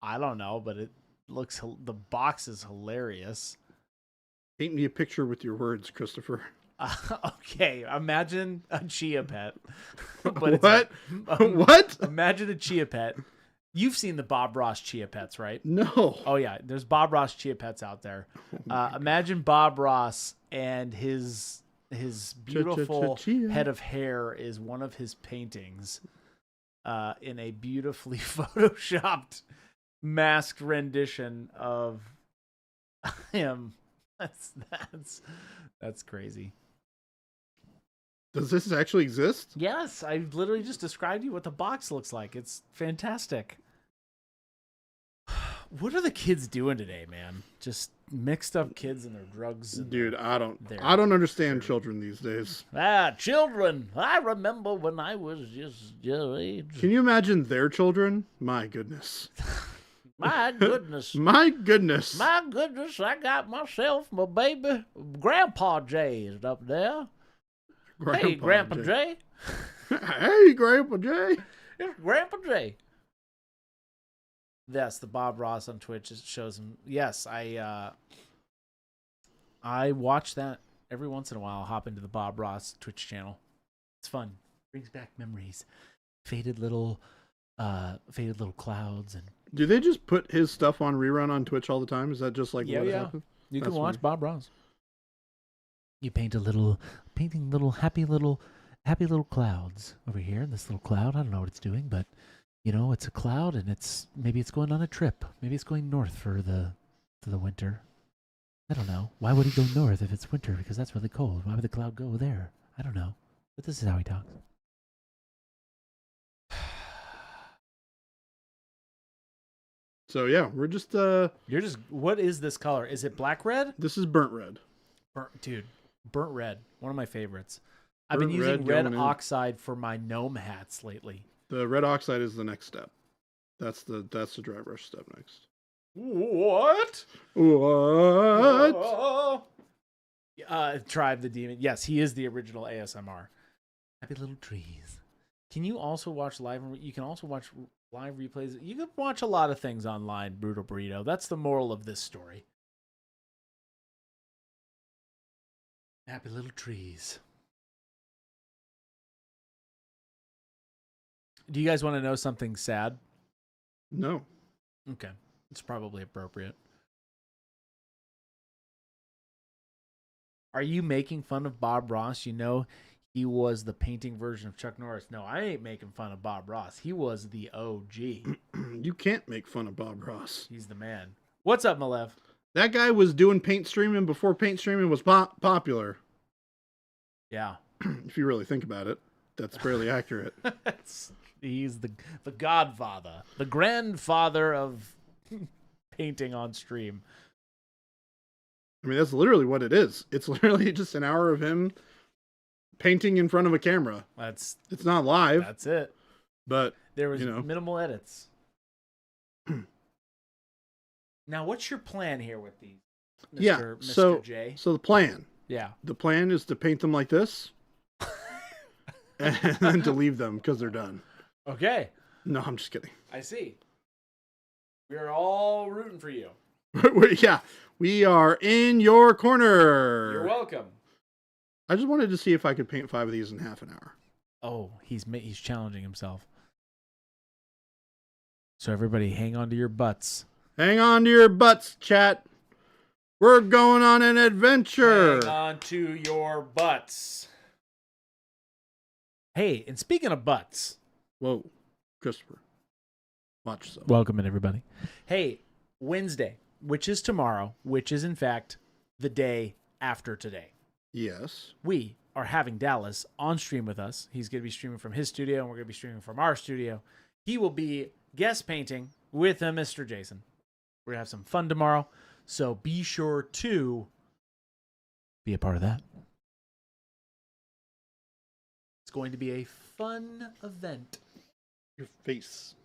I don't know, but it looks, the box is hilarious. Paint me a picture with your words, Christopher. Okay, imagine a chia pet. But what? What? Imagine a chia pet. You've seen the Bob Ross chia pets, right? No. Oh yeah, there's Bob Ross chia pets out there. Imagine Bob Ross and his beautiful head of hair is one of his paintings, in a beautifully photoshopped masked rendition of him. That's crazy. Does this actually exist? Yes, I literally just described you what the box looks like. It's fantastic. What are the kids doing today, man? Just mixed up kids and their drugs. And dude, I don't understand children these days. Children. I remember when I was just your age. Can you imagine their children? My goodness. My goodness. My goodness. My goodness, I got myself my baby Grandpa J is up there. Hey, Grandpa J. Hey, Grandpa J. It's Grandpa J. Yes, the Bob Ross on Twitch shows him. Yes, I watch that every once in a while. I'll hop into the Bob Ross Twitch channel. It's fun. Brings back memories. Faded little clouds. And do they just put his stuff on rerun on Twitch all the time? Is that just like what happens? You can watch Bob Ross. You paint happy little clouds over here. This little cloud, I don't know what it's doing, but it's a cloud, and maybe it's going on a trip. Maybe it's going north for the winter. I don't know. Why would he go north if it's winter? Because that's really cold. Why would the cloud go there? I don't know. But this is how he talks. So yeah, we're just what is this color? Is it black red? This is burnt red. Burnt red. One of my favorites. I've been using red oxide for my gnome hats lately. The red oxide is the next step. That's the dry brush step next. What? Tribe the Demon. Yes, he is the original ASMR. Happy little trees. Can you also watch live? You can also watch live replays. You can watch a lot of things online, Brutal Burrito. That's the moral of this story. Happy little trees. Do you guys want to know something sad? No. Okay. It's probably appropriate. Are you making fun of Bob Ross? He was the painting version of Chuck Norris. No, I ain't making fun of Bob Ross. He was the OG. You can't make fun of Bob Ross. He's the man. What's up, Malev? That guy was doing paint streaming before paint streaming was popular. Yeah. If you really think about it, that's fairly accurate. He's the godfather, the grandfather of painting on stream. I mean, that's literally what it is. It's literally just an hour of him painting in front of a camera. It's not live. That's it. But there was minimal edits. Now, what's your plan here with these, Mr. J? So the plan. Yeah. The plan is to paint them like this, and then to leave them because they're done. Okay. No, I'm just kidding. I see. We're all rooting for you. Yeah, we are in your corner. You're welcome. I just wanted to see if I could paint 5 of these in half an hour. Oh, he's challenging himself. So everybody, hang on to your butts. Hang on to your butts, chat. We're going on an adventure. Hang on to your butts. Hey, and speaking of butts. Whoa, Christopher. Watch yourself. Welcome in, everybody. Hey, Wednesday, which is tomorrow, which is in fact the day after today. Yes. We are having Dallas on stream with us. He's going to be streaming from his studio, and we're going to be streaming from our studio. He will be guest painting with Mr. Jason. We're going to have some fun tomorrow, so be sure to be a part of that. It's going to be a fun event. Your face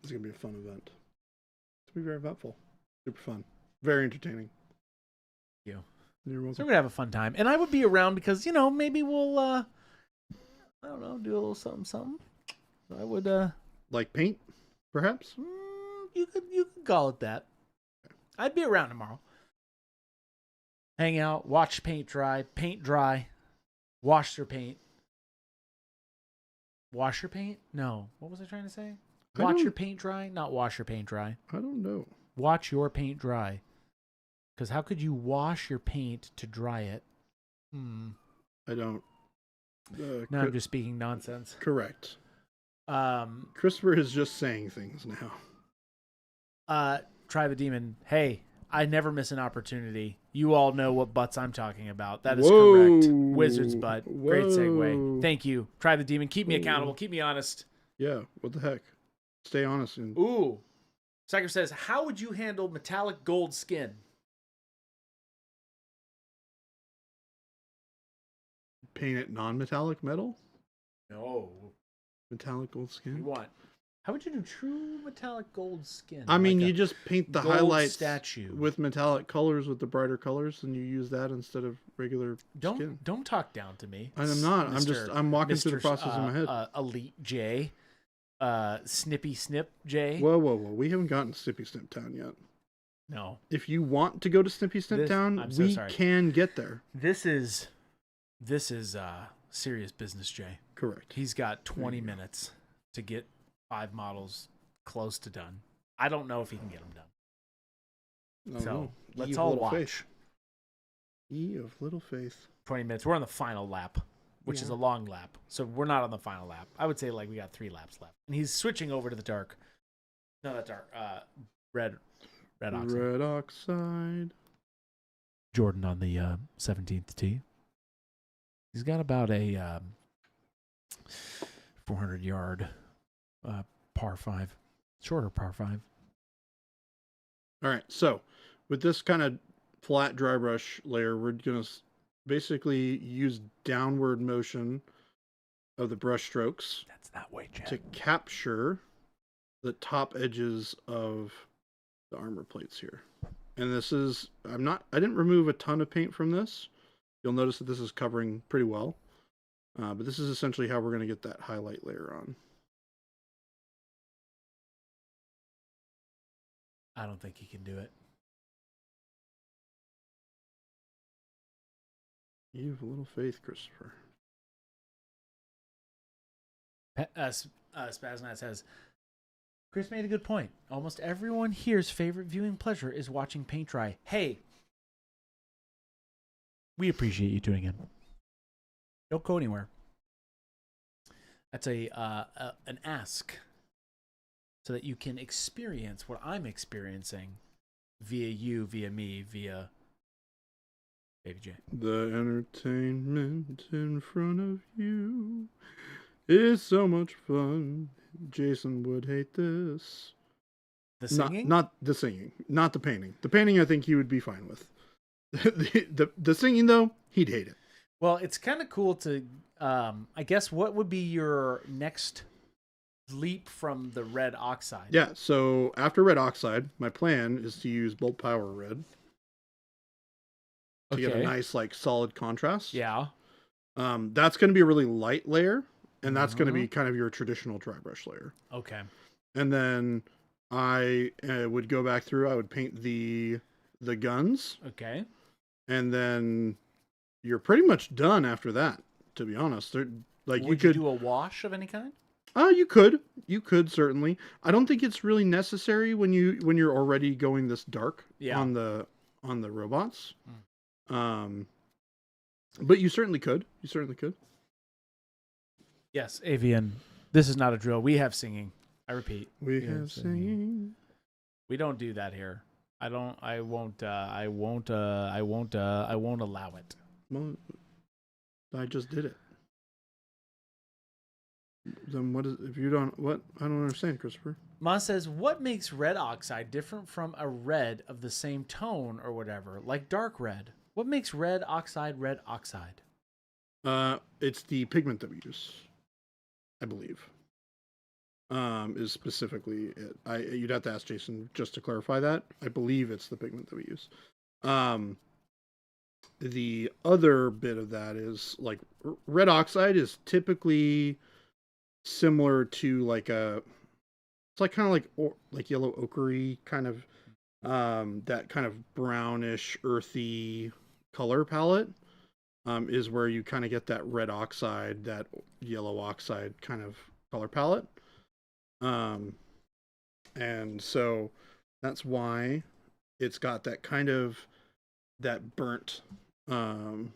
is going to be a fun event. It's going to be very eventful. Super fun. Very entertaining. Thank you. You're welcome. So we're going to have a fun time. And I would be around because, maybe we'll, I don't know, do a little something. I would, like paint, perhaps? You could call it that. I'd be around tomorrow. Hang out, watch paint dry, wash their paint. Wash your paint? No. What was I trying to say? Watch your paint dry? Not wash your paint dry. I don't know. Watch your paint dry. Because how could you wash your paint to dry it? I don't. Now I'm just speaking nonsense. Correct. Christopher is just saying things now. Try the Demon. Hey, I never miss an opportunity. You all know what butts I'm talking about. That is correct. Wizard's butt. Great segue. Thank you. Try the Demon. Keep me accountable. Keep me honest. Yeah, what the heck? Stay honest. Ooh. Psycho says, how would you handle metallic gold skin? Paint it non-metallic metal? No. Metallic gold skin? You want? How would you do true metallic gold skin? I mean, you just paint the highlights statue with metallic colors, with the brighter colors, and you use that instead of regular skin. Don't talk down to me. I'm not. I'm walking through the process in my head. Elite J. Snippy Snip J. Whoa. We haven't gotten to Snippy Snip Town yet. No. If you want to go to Snippy Snip Town, we can get there. This is serious business, Jay. Correct. He's got 20 minutes to get 5 models close to done. I don't know if he can get them done. So let's all watch. E of little faith. 20 minutes. We're on the final lap, which is a long lap. So we're not on the final lap. I would say we got 3 laps left. And he's switching over to the dark. No, not dark. Red oxide. Red oxide. Jordan on the 17th tee. He's got about a 400-yard par 5. Shorter par 5. All right. So with this kind of flat dry brush layer, we're going to basically use downward motion of the brush strokes. That's that way, Chad. To capture the top edges of the armor plates here. And this is, I didn't remove a ton of paint from this. You'll notice that this is covering pretty well. But this is essentially how we're going to get that highlight layer on. I don't think he can do it. You have a little faith, Christopher. Spaznat says, Chris made a good point. Almost everyone here's favorite viewing pleasure is watching paint dry. Hey, we appreciate you tuning in. Don't go anywhere. That's an ask so that you can experience what I'm experiencing via you, via me, via Baby J. The entertainment in front of you is so much fun. Jason would hate this. The singing? Not the singing. Not the painting. The painting I think he would be fine with. The singing though, he'd hate it. Well, it's kind of cool to, I guess, what would be your next leap from the red oxide? Yeah, so after red oxide, my plan is to use bolt power red to get a nice like solid contrast. Yeah. That's going to be a really light layer, and that's going to be kind of your traditional dry brush layer. Okay. And then I would go back through. I would paint the guns. Okay. And then you're pretty much done after that. To be honest, like would you do a wash of any kind? You could certainly. I don't think it's really necessary when you're already going this dark on the robots. But you certainly could. You certainly could. Yes, Avian. This is not a drill. We have singing. I repeat. We have singing. We don't do that here. I don't. I won't. I won't. I won't. I won't allow it. Well, I just did it. Then what is if you don't what? I don't understand, Christopher. Ma says, what makes red oxide different from a red of the same tone or whatever, like dark red? What makes red oxide red oxide? It's the pigment that we use, I believe. Is specifically it. You'd have to ask Jason just to clarify that. I believe it's the pigment that we use. The other bit of that is like red oxide is typically similar to like it's like kind of like yellow ochre kind of that kind of brownish earthy color palette is where you kind of get that red oxide, that yellow oxide kind of color palette. And so that's why it's got that kind of that burnt kind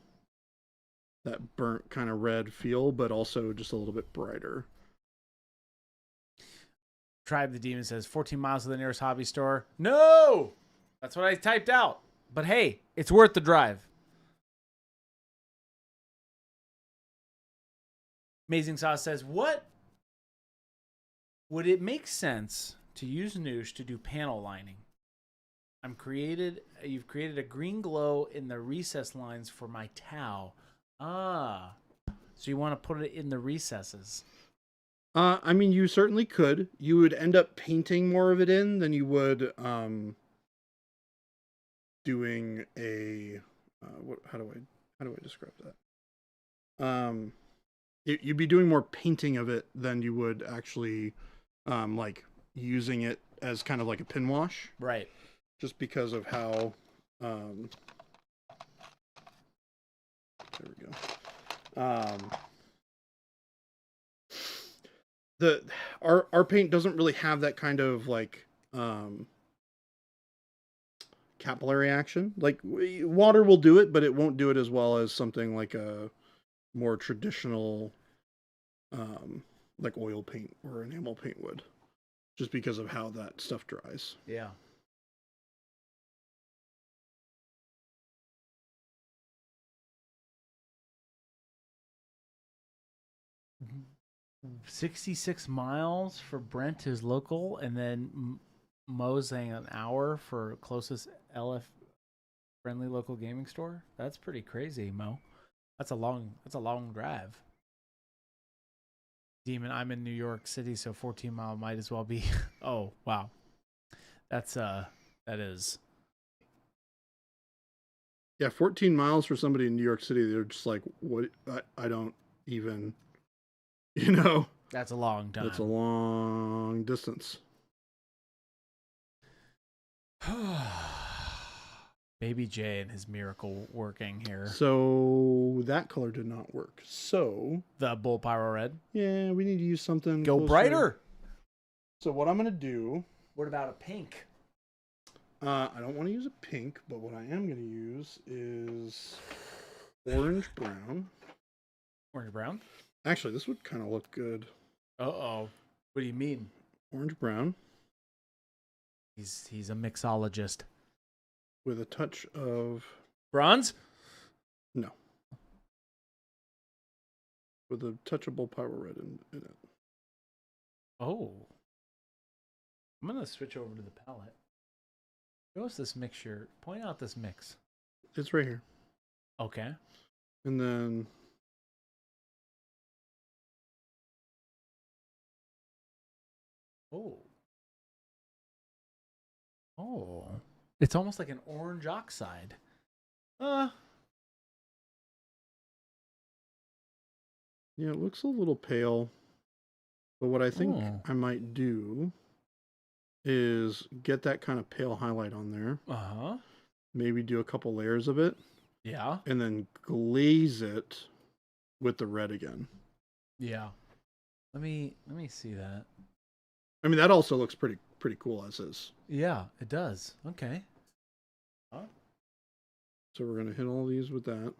of red feel, but also just a little bit brighter. Tribe the Demon says 14 miles to the nearest hobby store. No, that's what I typed out. But hey, it's worth the drive. Amazing Sauce says, what would it make sense to use Noosh to do panel lining? You've created a green glow in the recess lines for my Tau. So you want to put it in the recesses? I mean, you certainly could. You would end up painting more of it in than you would doing a how do I describe that? You'd be doing more painting of it than you would actually like using it as kind of like a pin wash. Right. Just because of how there we go. Our paint doesn't really have that kind of like capillary action. Like water will do it, but it won't do it as well as something like a more traditional like oil paint or enamel paint would, just because of how that stuff dries. Yeah. Mm-hmm. 66 miles for Brent, his local, and then Mo's saying an hour for closest LF friendly local gaming store. That's pretty crazy, Mo. That's a long drive. Demon, I'm in New York City, so 14 mile might as well be. Oh, wow. That is. Yeah, 14 miles for somebody in New York City, they're just like, what? I don't even, you know. That's a long time. That's a long distance. Baby J and his miracle working here. So that color did not work. So the Bull Pyro Red. Yeah, we need to use something. Go closer. Brighter. So what I'm gonna do. What about a pink? I don't want to use a pink, but what I am gonna use is orange brown. Orange brown. Actually, this would kind of look good. Uh-oh. What do you mean? Orange brown. He's a mixologist. With a touch of bronze? No. With a touchable power red in it. Oh. I'm gonna switch over to the palette. Show us this mixture. Point out this mix. It's right here. Okay. And then oh, it's almost like an orange oxide. Yeah, it looks a little pale. But what I think I might do is get that kind of pale highlight on there. Maybe do a couple layers of it. Yeah. And then glaze it with the red again. Yeah. Let me see that. I mean, that also looks pretty cool as is. Yeah, it does. Okay. So we're gonna hit all these with that.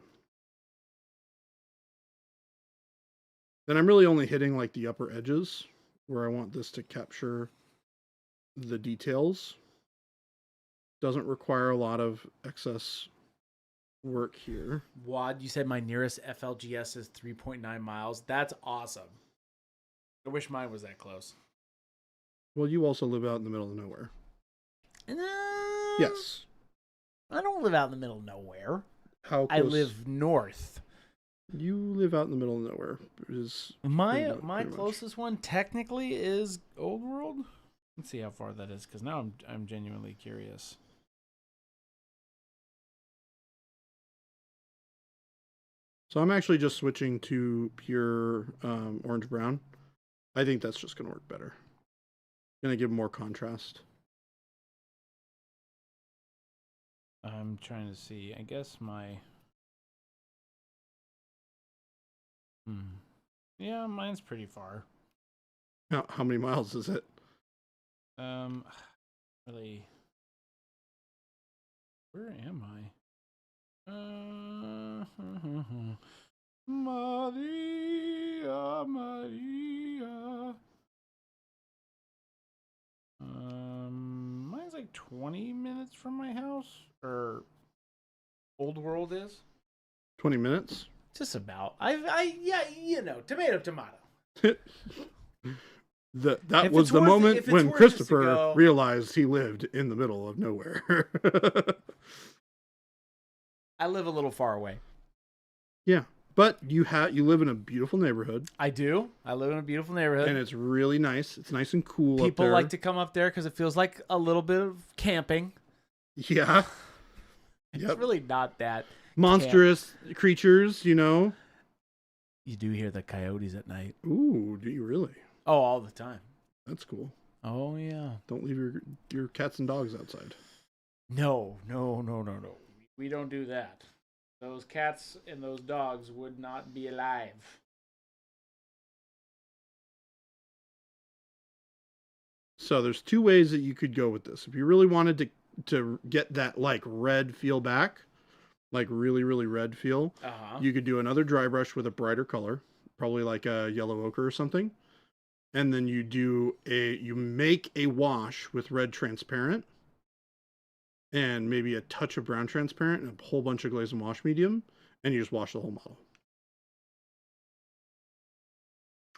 Then I'm really only hitting like the upper edges where I want this to capture the details. Doesn't require a lot of excess work here. Wad, you said my nearest FLGS is 3.9 miles. That's awesome. I wish mine was that close. Well, you also live out in the middle of nowhere. Yes. I don't live out in the middle of nowhere. How close? I live north. You live out in the middle of nowhere. My closest one technically is Old World. Let's see how far that is, because now I'm genuinely curious. So I'm actually just switching to pure orange brown. I think that's just going to work better. Going to give more contrast. I'm trying to see. I guess my... Yeah, mine's pretty far. How many miles is it? Really... Where am I? Maria, Maria. Mine's like 20 minutes from my house, or Old World is 20 minutes. Just about. Yeah, you know, tomato. That was the moment when Christopher realized he lived in the middle of nowhere. I live a little far away. Yeah, but you live in a beautiful neighborhood. I do. I live in a beautiful neighborhood, and it's really nice. It's nice and cool. People up there. like to come up there because it feels like a little bit of camping. Yeah, it's really not that monstrous creatures, you know. You do hear the coyotes at night. Ooh, do you really? Oh, all the time. That's cool. Oh yeah. Don't leave your cats and dogs outside. No. We don't do that. Those cats and those dogs would not be alive. So there's two ways that you could go with this. If you really wanted to get that like red feel back, like really, really red feel, you could do another dry brush with a brighter color, probably like a yellow ochre or something. And then you make a wash with red transparent and maybe a touch of brown transparent and a whole bunch of glaze and wash medium, and you just wash the whole model.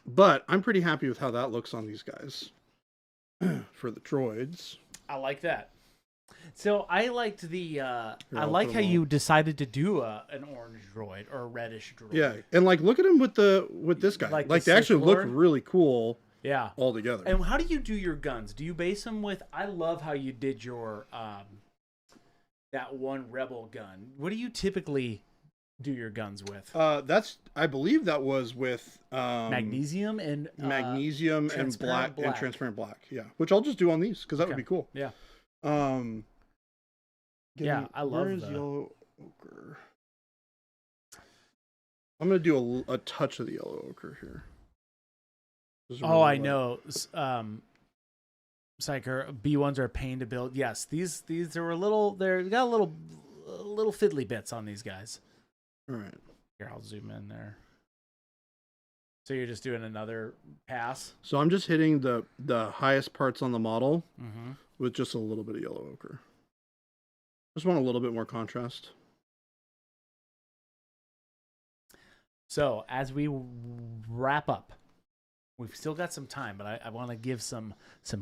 But I'm pretty happy with how that looks on these guys for the droids. I like that. So I liked the I like how you decided to do an orange droid or a reddish droid. Yeah, and like look at him with this guy. Like they actually look really cool. Yeah, all together. And how do you do your guns? Do you base them with? I love how you did your that one rebel gun. What do you typically do your guns with? I believe that was with magnesium and black and transparent black. Yeah, which I'll just do on these because that would be cool. Yeah. Yeah, I love the yellow ochre. I'm gonna do a touch of the yellow ochre here. Oh, I know. Psyker B1s are a pain to build. Yes, these are a little. They got a little fiddly bits on these guys. All right. Here, I'll zoom in there. So you're just doing another pass. So I'm just hitting the highest parts on the model with just a little bit of yellow ochre. Just want a little bit more contrast. So as we wrap up, we've still got some time, but I want to give some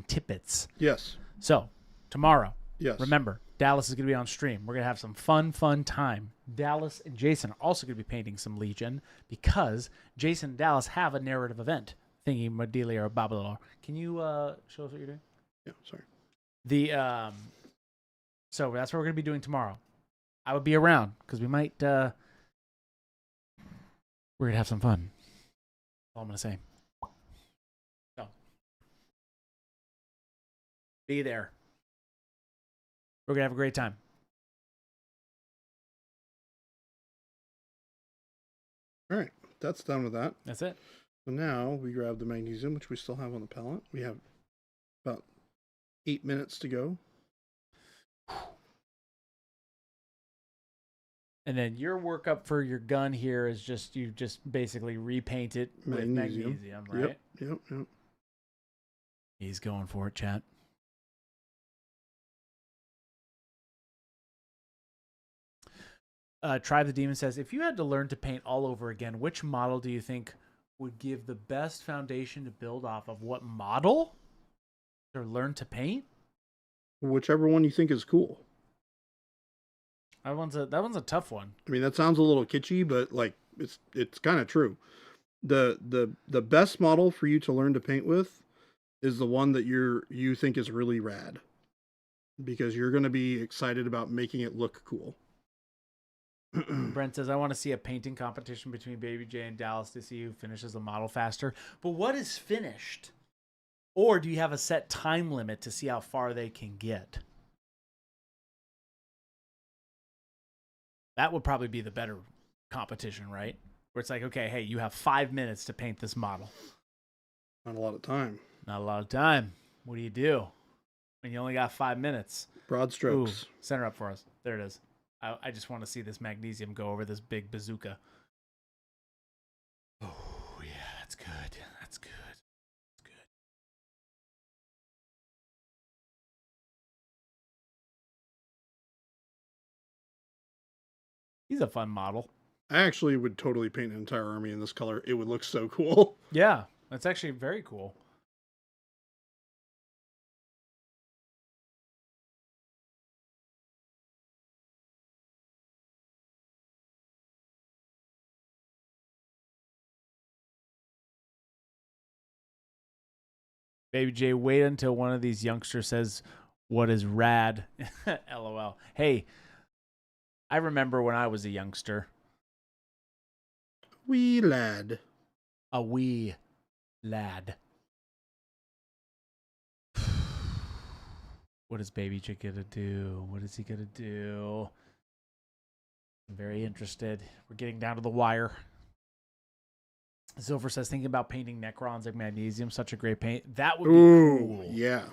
tidbits. Yes. So tomorrow, yes. Remember, Dallas is going to be on stream. We're going to have some fun time. Dallas and Jason are also going to be painting some Legion because Jason and Dallas have a narrative event. Thingy Madelia or Babalor. Can you show us what you're doing? Yeah, sorry. So that's what we're going to be doing tomorrow. I would be around because we might. We're going to have some fun. That's all I'm going to say. So be there. We're going to have a great time. All right. That's done with that. That's it. So now we grab the magnesium, which we still have on the palette. We have about 8 minutes to go. And then your workup for your gun here is just you just basically repaint it with magnesium, right? Yep. He's going for it, chat. Tribe the Demon says, if you had to learn to paint all over again, which model do you think would give the best foundation to build off of? What model? Or learn to paint? Whichever one you think is cool. That one's a tough one. I mean, that sounds a little kitschy, but like it's kind of true. The best model for you to learn to paint with is the one that you think is really rad, because you're going to be excited about making it look cool. Brent says, I want to see a painting competition between Baby J and Dallas to see who finishes a model faster. But what is finished? Or do you have a set time limit to see how far they can get? That would probably be the better competition, right? Where it's like, okay, hey, you have 5 minutes to paint this model. Not a lot of time. Not a lot of time. What do you do when you only got 5 minutes? Broad strokes. Ooh, center up for us. There it is. I just want to see this magnesium go over this big bazooka. Oh, yeah, that's good. That's good. That's good. He's a fun model. I actually would totally paint an entire army in this color. It would look so cool. Yeah, that's actually very cool. Baby J, wait until one of these youngsters says, what is rad? LOL. Hey, I remember when I was a youngster. Wee lad. A wee lad. What is Baby J gonna do? What is he gonna do? I'm very interested. We're getting down to the wire. Silver says, thinking about painting Necrons like magnesium, such a great paint. That would be cool. Yeah.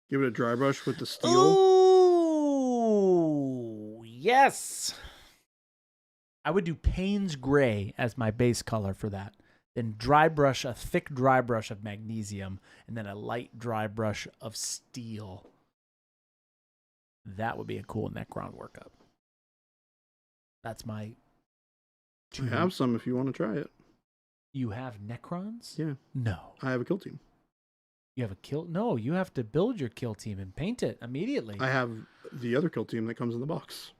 Give it a dry brush with the steel. Ooh, yes. I would do Payne's Gray as my base color for that. Then a thick dry brush of magnesium, and then a light dry brush of steel. That would be a cool Necron workup. That's my... I have some if you want to try it. You have Necrons? Yeah. No. I have a kill team. You have a kill? No, you have to build your kill team and paint it immediately. I have the other kill team that comes in the box.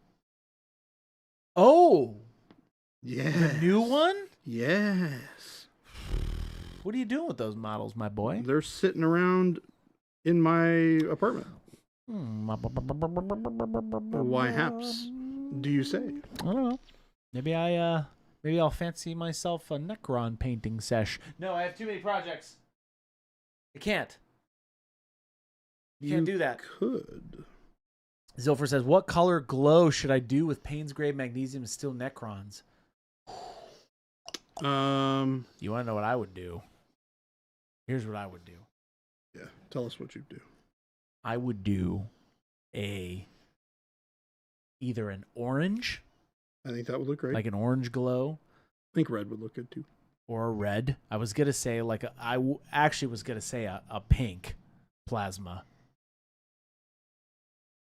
Oh! Yeah. The new one? Yes. What are you doing with those models, my boy? They're sitting around in my apartment. Why haps do you say? I don't know. Maybe I'll fancy myself a Necron painting sesh. No, I have too many projects. I can't. You can't do that. Could. Zilfer says, what color glow should I do with Payne's Gray, Magnesium, and Steel Necrons? You want to know what I would do? Here's what I would do. Yeah, tell us what you'd do. I would do either an orange. I think that would look great. Like an orange glow. I think red would look good too. Or a red. I was going to say actually was going to say a pink plasma.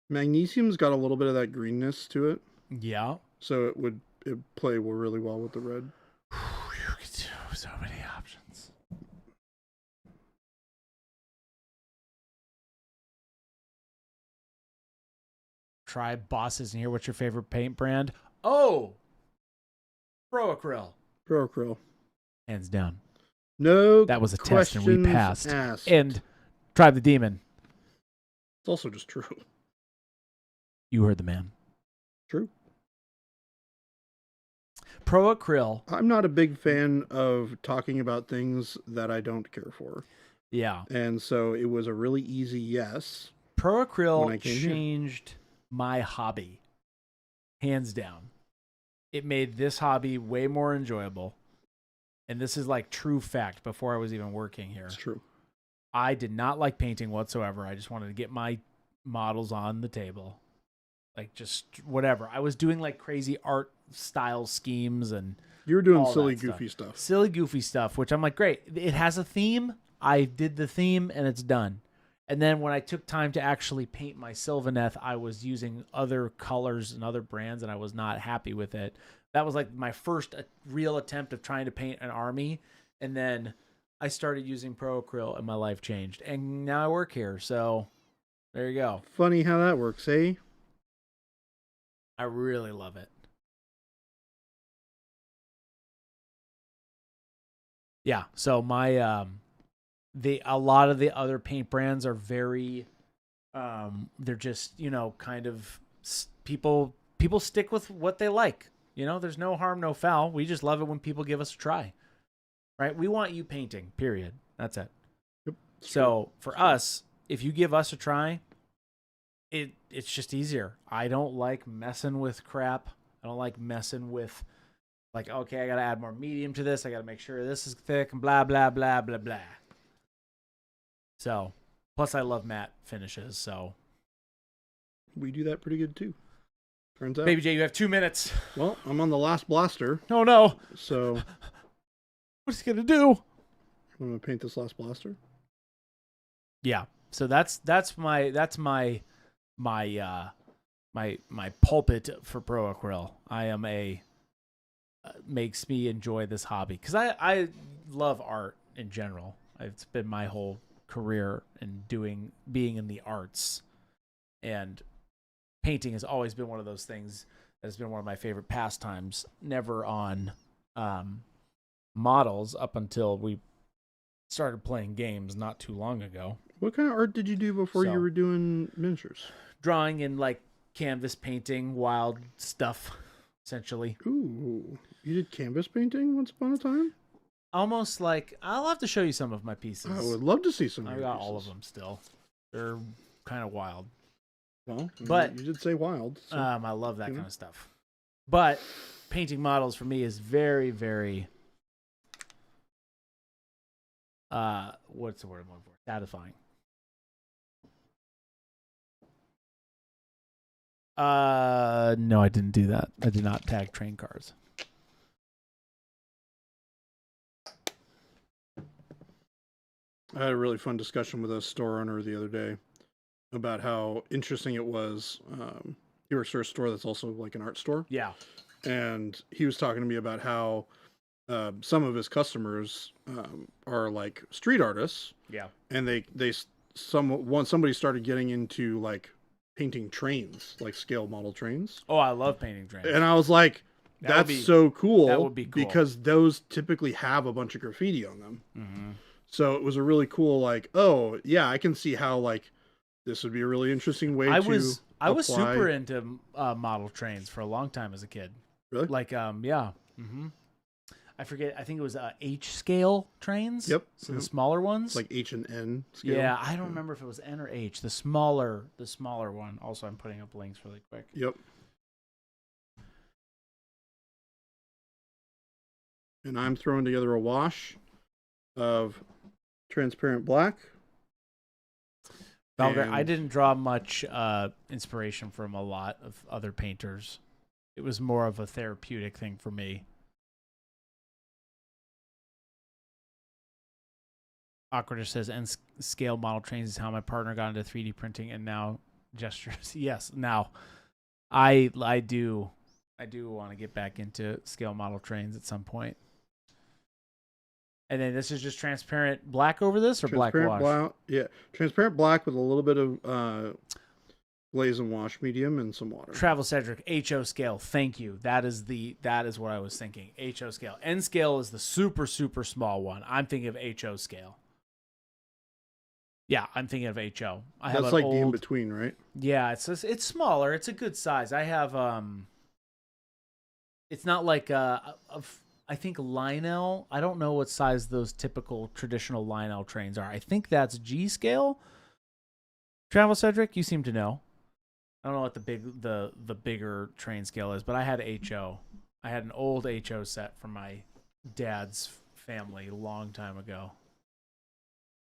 Magnesium's got a little bit of that greenness to it. Yeah. So it play really well with the red. You could do so many options. Tribe. Boss isn't here. What's your favorite paint brand? Oh, Pro Acryl. Pro Acryl. Hands down. No, that was a test and we passed. Asked. And Tribe the Demon. It's also just true. You heard the man. True. Pro Acryl. I'm not a big fan of talking about things that I don't care for. Yeah. And so it was a really easy yes. Pro Acryl changed my hobby. Hands down. It made this hobby way more enjoyable. And this is like true fact before I was even working here. It's true. I did not like painting whatsoever. I just wanted to get my models on the table. Like just whatever. I was doing like crazy art style schemes and you were doing silly goofy stuff. Silly goofy stuff, which I'm like, great. It has a theme. I did the theme and it's done. And then when I took time to actually paint my Sylvaneth, I was using other colors and other brands and I was not happy with it. That was like my first real attempt of trying to paint an army. And then I started using Pro Acryl and my life changed. And now I work here. So there you go. Funny how that works, eh? I really love it. Yeah, so my a lot of the other paint brands are very they're just, kind of people stick with what they like. There's no harm, no foul. We just love it when people give us a try. Right? We want you painting, period. That's it. Yep. So, for us, if you give us a try, it's just easier. I don't like messing with crap. I don't like messing with like, okay, I got to add more medium to this. I got to make sure this is thick and blah, blah, blah, blah, blah. So, plus I love matte finishes, so. We do that pretty good too. Turns out. Baby J, you have 2 minutes. Well, I'm on the last blaster. Oh, no. So. What's he going to do? I'm going to paint this last blaster. Yeah. So that's my pulpit for Pro Acryl. I am makes me enjoy this hobby because I love art in general. It's been my whole career in being in the arts, and painting has always been one of those things that has been one of my favorite pastimes. Never on models up until we started playing games not too long ago. What kind of art did you do before you were doing miniatures? Drawing and like canvas painting, wild stuff, essentially. Ooh, you did canvas painting once upon a time? Almost like, I'll have to show you some of my pieces. I would love to see some of your I got pieces. all of them still. They're kind of wild. Well, but you did say wild. So, I love that kind of stuff. But painting models for me is very, very, what's the word I'm looking for? Satisfying. No, I didn't do that. I did not tag train cars. I had a really fun discussion with a store owner the other day about how interesting it was. He works for a store that's also like an art store. Yeah. And he was talking to me about how some of his customers are like street artists. Yeah. And once somebody started getting into like painting trains, like scale model trains. Oh, I love painting trains. And I was like, that's so cool. That would be cool. Because those typically have a bunch of graffiti on them. Mm-hmm. So it was a really cool, like, oh yeah, I can see how like this would be a really interesting way I to was apply. super into model trains for a long time as a kid. Really? Like yeah. Mm-hmm. I forget. I think it was H scale trains. Yep. So the smaller ones, it's like H and N scale. Yeah, I don't remember if it was N or H. The smaller one. Also, I'm putting up links really quick. Yep. And I'm throwing together a wash of transparent black. I didn't draw much inspiration from a lot of other painters. It was more of a therapeutic thing for me. Awkward says, and scale model trains is how my partner got into 3D printing and now gestures. Yes, now I do want to get back into scale model trains at some point. And then this is just transparent black over this, or black wash? Yeah, transparent black with a little bit of Glaze and wash medium and some water. Travel Cedric, HO scale. Thank you. That is what I was thinking. HO scale. N scale is the super, super small one. I'm thinking of HO scale. Yeah, I'm thinking of HO. That's like the in between, right? Yeah, it's smaller. It's a good size. I have it's not like I think Lionel. I don't know what size those typical traditional Lionel trains are. I think that's G scale. Travel Cedric, you seem to know. I don't know what the bigger train scale is, but I had HO. I had an old HO set from my dad's family a long time ago.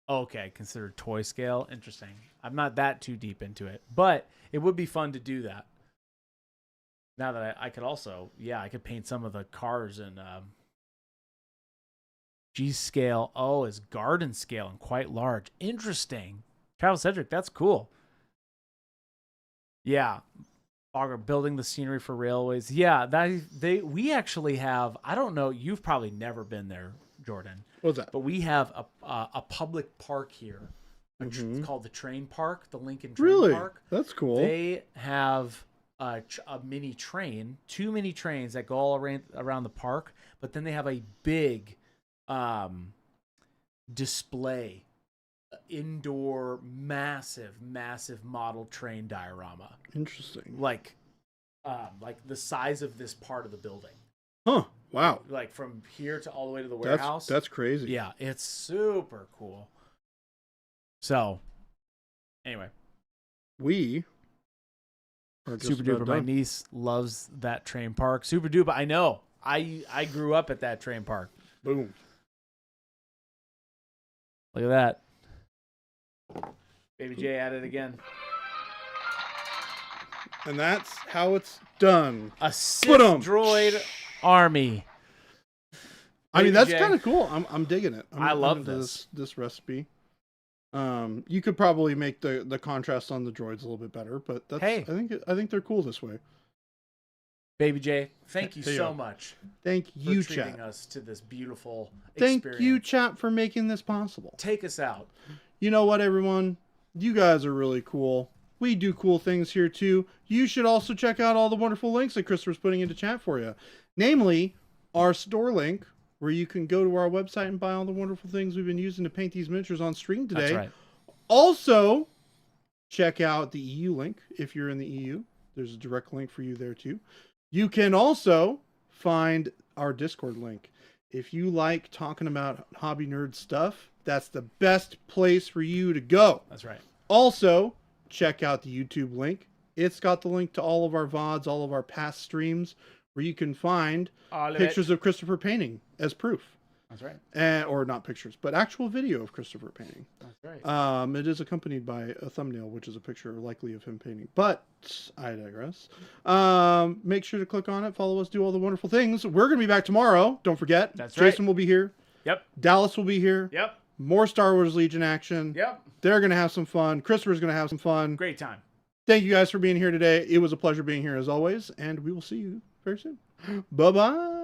Okay, considered toy scale. Interesting. I'm not that too deep into it, but it would be fun to do that. Now that I could also, I could paint some of the cars in G scale. Oh, is garden scale and quite large. Interesting. Travel Cedric, that's cool. Yeah. Auger, building the scenery for railways. Yeah, we actually have, I don't know, you've probably never been there, Jordan. What's that? But we have a public park here. It's called the Train Park, the Lincoln Train Park. That's cool. They have a mini train, 2 mini trains that go all around the park, but then they have a big display, indoor, massive model train diorama. Interesting. Like the size of this part of the building. Huh. Wow. Like from here to all the way to the warehouse. That's crazy. Yeah, it's super cool. So, anyway. We are just Super duper. My niece loves that train park. Super duper. I know. I grew up at that train park. Boom. Look at that. Baby J at it again. And that's how it's done. A Sith droid army. I mean, that's kind of cool. I'm digging it. I love this recipe. You could probably make the contrast on the droids a little bit better, but that's I think they're cool this way. Baby J, thank you so much. Thank you, for treating us to this beautiful experience. Thank you, chat, for making this possible. Take us out. You know what, everyone? You guys are really cool. We do cool things here too. You should also check out all the wonderful links that Christopher's putting into chat for you. Namely, our store link, where you can go to our website and buy all the wonderful things we've been using to paint these miniatures on stream today. That's right. Also, check out the EU link if you're in the EU. There's a direct link for you there too. You can also find our Discord link. If you like talking about hobby nerd stuff, that's the best place for you to go. That's right. Also, check out the YouTube link. It's got the link to all of our VODs, all of our past streams, where you can find pictures of Christopher painting as proof. That's right. Or not pictures, but actual video of Christopher painting. That's right. It is accompanied by a thumbnail, which is a picture likely of him painting. But I digress. Make sure to click on it, follow us, do all the wonderful things. We're going to be back tomorrow. Don't forget. That's right. Jason will be here. Yep. Dallas will be here. Yep. More Star Wars Legion action. Yep. They're going to have some fun. Christopher's going to have some fun. Great time. Thank you guys for being here today. It was a pleasure being here as always, and we will see you very soon. Bye-bye.